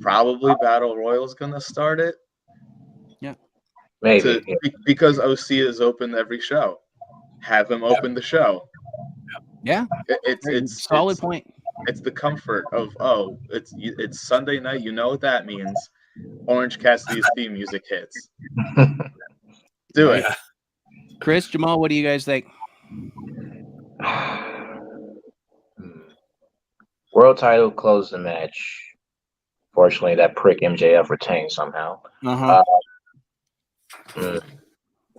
probably Battle Royal is going to start it. Yeah. Maybe. Because OC is open every show. Have him open the show. Yeah. It's solid point. It's the comfort of, it's Sunday night. You know what that means. Orange Cassidy's theme music hits. Do it. Chris, Jamal, what do you guys think? World title closed the match. Fortunately, that prick MJF retained somehow.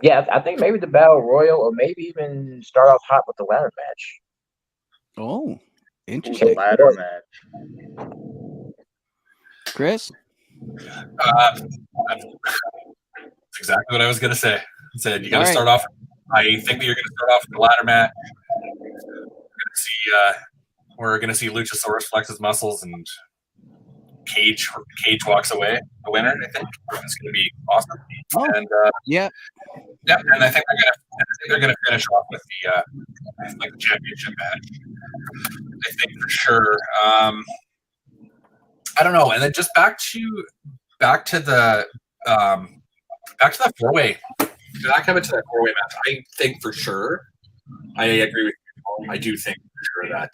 Yeah, I think maybe the Battle Royal, or maybe even start off hot with the ladder match. Oh, interesting. The ladder match. Chris? That's exactly what I was going to say. I said you got to start off. I think that you're going to start off with the ladder match. We're going to see Luchasaurus flex his muscles, and Cage walks away the winner. I think it's going to be awesome. Oh, and yeah, and I think they're going to finish off with the championship match. I think for sure. I don't know, and then just back to the 4-way. Back to that 4-way match. I think for sure. I agree with you. I do think for sure that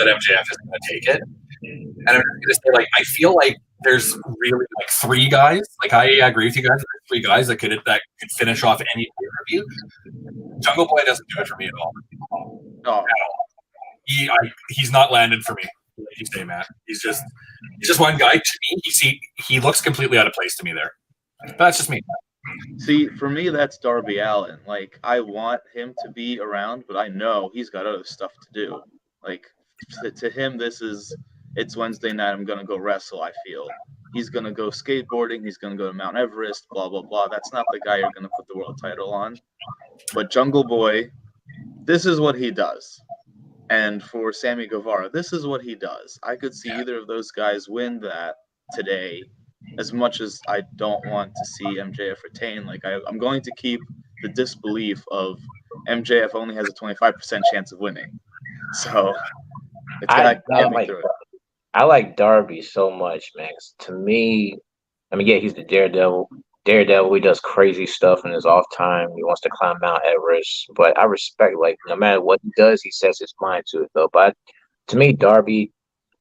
MJF is going to take it. And I'm going to say, I feel like there's really 3 guys. I agree with you guys. There's 3 guys that could finish off any pay-per-view. Jungle Boy doesn't do it for me at all. No. He's not landed for me. Like you say, Matt. He's just one guy. To me, he looks completely out of place to me there. But that's just me. See, for me, that's Darby Allin. I want him to be around, but I know he's got other stuff to do. To him, it's Wednesday night. I'm going to go wrestle, I feel. He's going to go skateboarding. He's going to go to Mount Everest, blah, blah, blah. That's not the guy you're going to put the world title on. But Jungle Boy, this is what he does. And for Sammy Guevara, this is what he does. I could see either of those guys win that today, as much as I don't want to see MJF retain. I'm going to keep the disbelief of MJF only has a 25% chance of winning. So it's going to get me through it. I like Darby so much, man. To me, I mean, yeah, he's the Daredevil. Daredevil, he does crazy stuff in his off time. He wants to climb Mount Everest, but I respect, like, no matter what he does, he sets his mind to it though. But to me, Darby,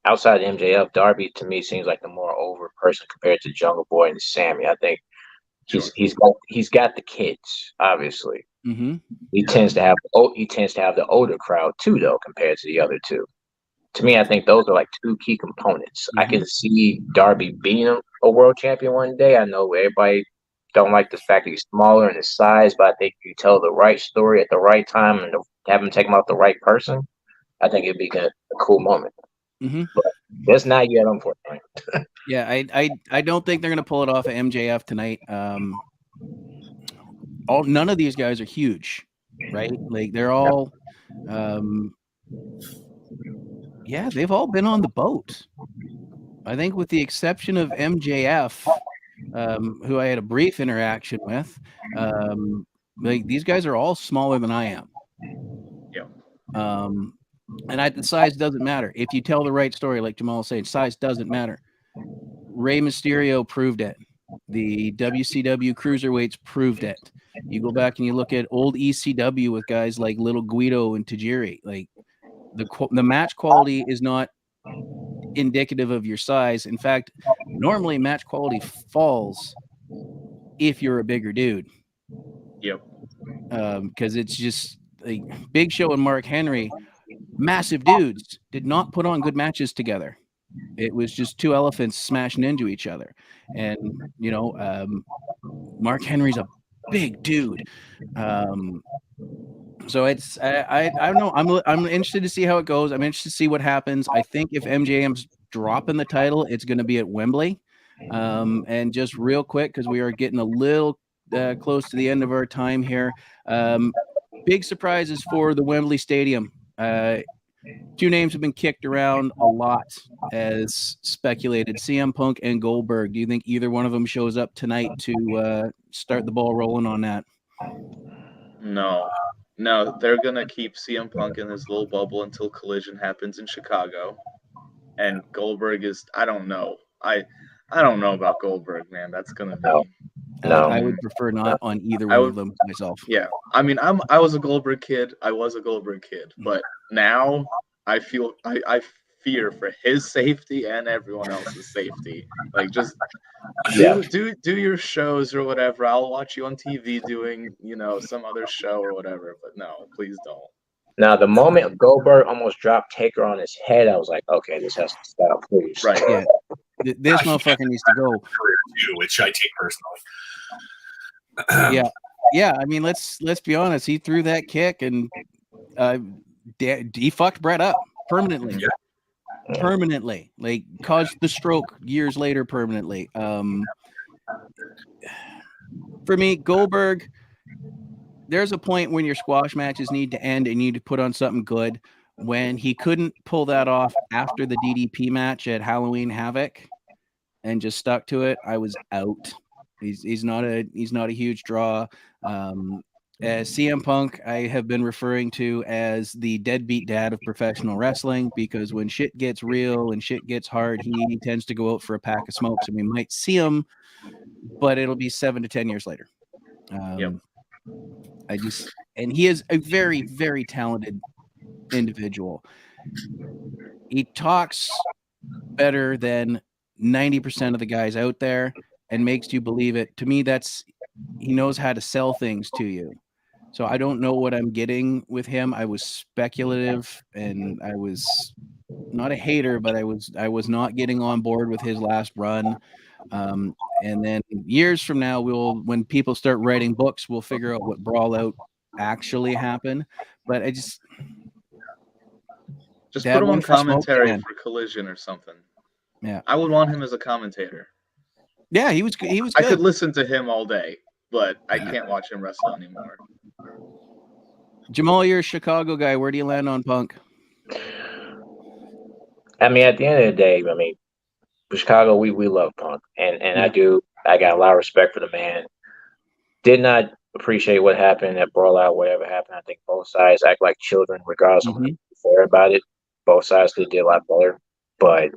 outside of MJF, Darby to me seems like the more over person compared to Jungle Boy and Sammy. I think he's got the kids, obviously. Mm-hmm. He tends to have the older crowd too, though, compared to the other two. To me, I think those are like two key components. I can see Darby being a world champion one day. I know everybody don't like the fact that he's smaller in his size, but I think if you tell the right story at the right time and have him take him out the right person, I think it'd be a cool moment. Mm-hmm. But that's not yet, unfortunately. Yeah, I don't think they're gonna pull it off at MJF tonight. None of these guys are huge, right? Like they're all, yeah, they've all been on the boat. I think with the exception of MJF, who I had a brief interaction with, like these guys are all smaller than I am. Yeah. And the size doesn't matter. If you tell the right story, like Jamal was saying, size doesn't matter. Rey Mysterio proved it. The WCW Cruiserweights proved it. You go back and you look at old ECW with guys like Little Guido and Tajiri. Like the match quality is not indicative of your size. In fact, normally match quality falls if you're a bigger dude. Yep. Because it's just like Big Show and Mark Henry, massive dudes, did not put on good matches together. It was just two elephants smashing into each other. And, you know, Mark Henry's a big dude. So it's I don't know. I'm interested to see how it goes. I'm interested to see what happens. I think if MJM's dropping the title, it's going to be at Wembley. And just real quick, because we are getting a little close to the end of our time here. Big surprises for the Wembley Stadium. Two names have been kicked around a lot as speculated: CM Punk and Goldberg. Do you think either one of them shows up tonight to start the ball rolling on that? No, they're gonna keep CM Punk in his little bubble until Collision happens in Chicago, and Goldberg is, I don't know. I don't know about Goldberg, man. That's gonna be. No. I would prefer not on either one of them myself. Yeah, I mean, I was a Goldberg kid. But now I feel I fear for his safety and everyone else's safety. Like, just do your shows or whatever. I'll watch you on TV doing, you know, some other show or whatever. But no, please don't. Now, the moment Goldberg almost dropped Taker on his head, I was like, okay, this has to stop, please. Right. Yeah. This motherfucker needs to go. Which I take personally. Yeah. I mean, let's be honest. He threw that kick and he fucked Brett up permanently. Yeah. Permanently, like caused the stroke years later permanently. For me, Goldberg, there's a point when your squash matches need to end and you need to put on something good. When he couldn't pull that off after the DDP match at Halloween Havoc and just stuck to it, I was out. He's not a huge draw. CM Punk, I have been referring to as the deadbeat dad of professional wrestling, because when shit gets real and shit gets hard, he tends to go out for a pack of smokes, and we might see him, but it'll be 7 to 10 years later. And he is a very, very talented individual. He talks better than 90% of the guys out there and makes you believe it. To me, he knows how to sell things to you. So I don't know what I'm getting with him. I was speculative and I was not a hater, but I was not getting on board with his last run. And then years from now, when people start writing books, we'll figure out what Brawl Out actually happened. But I just put him on commentary for Collision or something. Yeah, I would want him as a commentator. Yeah, he was good. I could listen to him all day, but I can't watch him wrestle anymore. Jamal, you're a Chicago guy. Where do you land on Punk? I mean, at the end of the day, I mean, Chicago, we love Punk, and I got a lot of respect for the man. Did not appreciate what happened at Brawl Out, whatever happened. I think both sides act like children, regardless of who's fair about it. Both sides could have did a lot better. But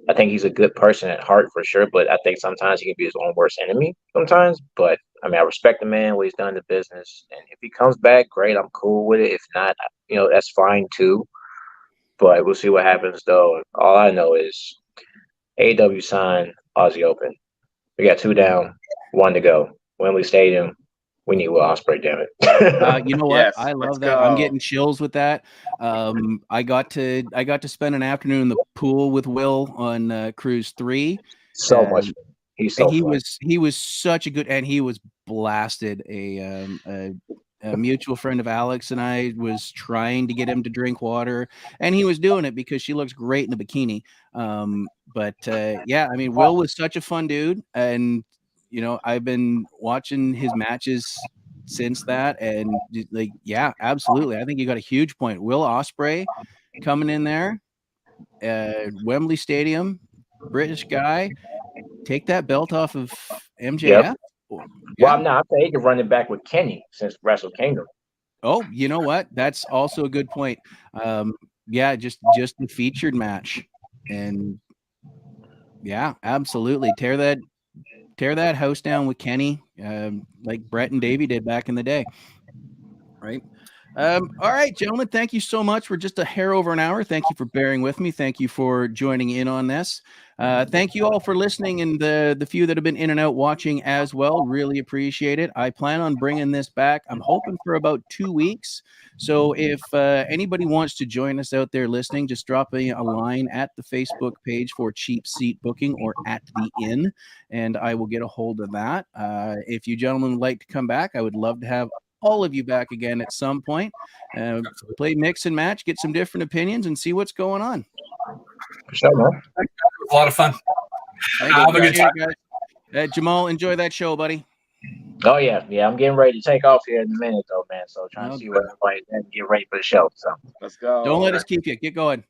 I think he's a good person at heart for sure, but I think sometimes he can be his own worst enemy sometimes. But I mean, I respect the man, what he's done in the business, and if he comes back, great, I'm cool with it. If not, that's fine too. But we'll see what happens though. All I know is AEW signed Aussie Open. We got 2 down, 1 to go. Wembley Stadium. We need Will Ospreay, damn it. You know what? Yes, I let's love that. I'm go. getting chills with that. I got to spend an afternoon in the pool with Will on Cruise 3. So much fun. He's so he fun. was such a good, and he was blasted. A mutual friend of Alex and I was trying to get him to drink water, and he was doing it because she looks great in a bikini. Yeah, I mean, Will was such a fun dude, and I've been watching his matches since that, and like, yeah, absolutely. I think you got a huge point. Will Ospreay coming in there, Wembley Stadium, British guy, take that belt off of MJF. Yep. Yeah. Well, no, I think he can run it back with Kenny since Wrestle Kingdom. Oh, you know what? That's also a good point. Yeah, just the featured match, and yeah, absolutely tear that house down with Kenny, like Brett and Davey did back in the day, right? All right, gentlemen, thank you so much. We're just a hair over an hour. Thank you for bearing with me. Thank you for joining in on this. Thank you all for listening, and the few that have been in and out watching as well. Really appreciate it. I plan on bringing this back. I'm hoping for about 2 weeks. So if anybody wants to join us out there listening, just drop a line at the Facebook page for Cheap Seat Booking or at the Inn, and I will get a hold of that. If you gentlemen would like to come back, I would love to have all of you back again at some point. Play mix and match, get some different opinions, and see what's going on. For sure, man. It was a lot of fun. Have a good time, guys. Jamal, enjoy that show, buddy. Oh yeah, I'm getting ready to take off here in a minute though, man. So trying to see what everybody's and get ready for the show. So Let's go. Don't let us keep you. Get going.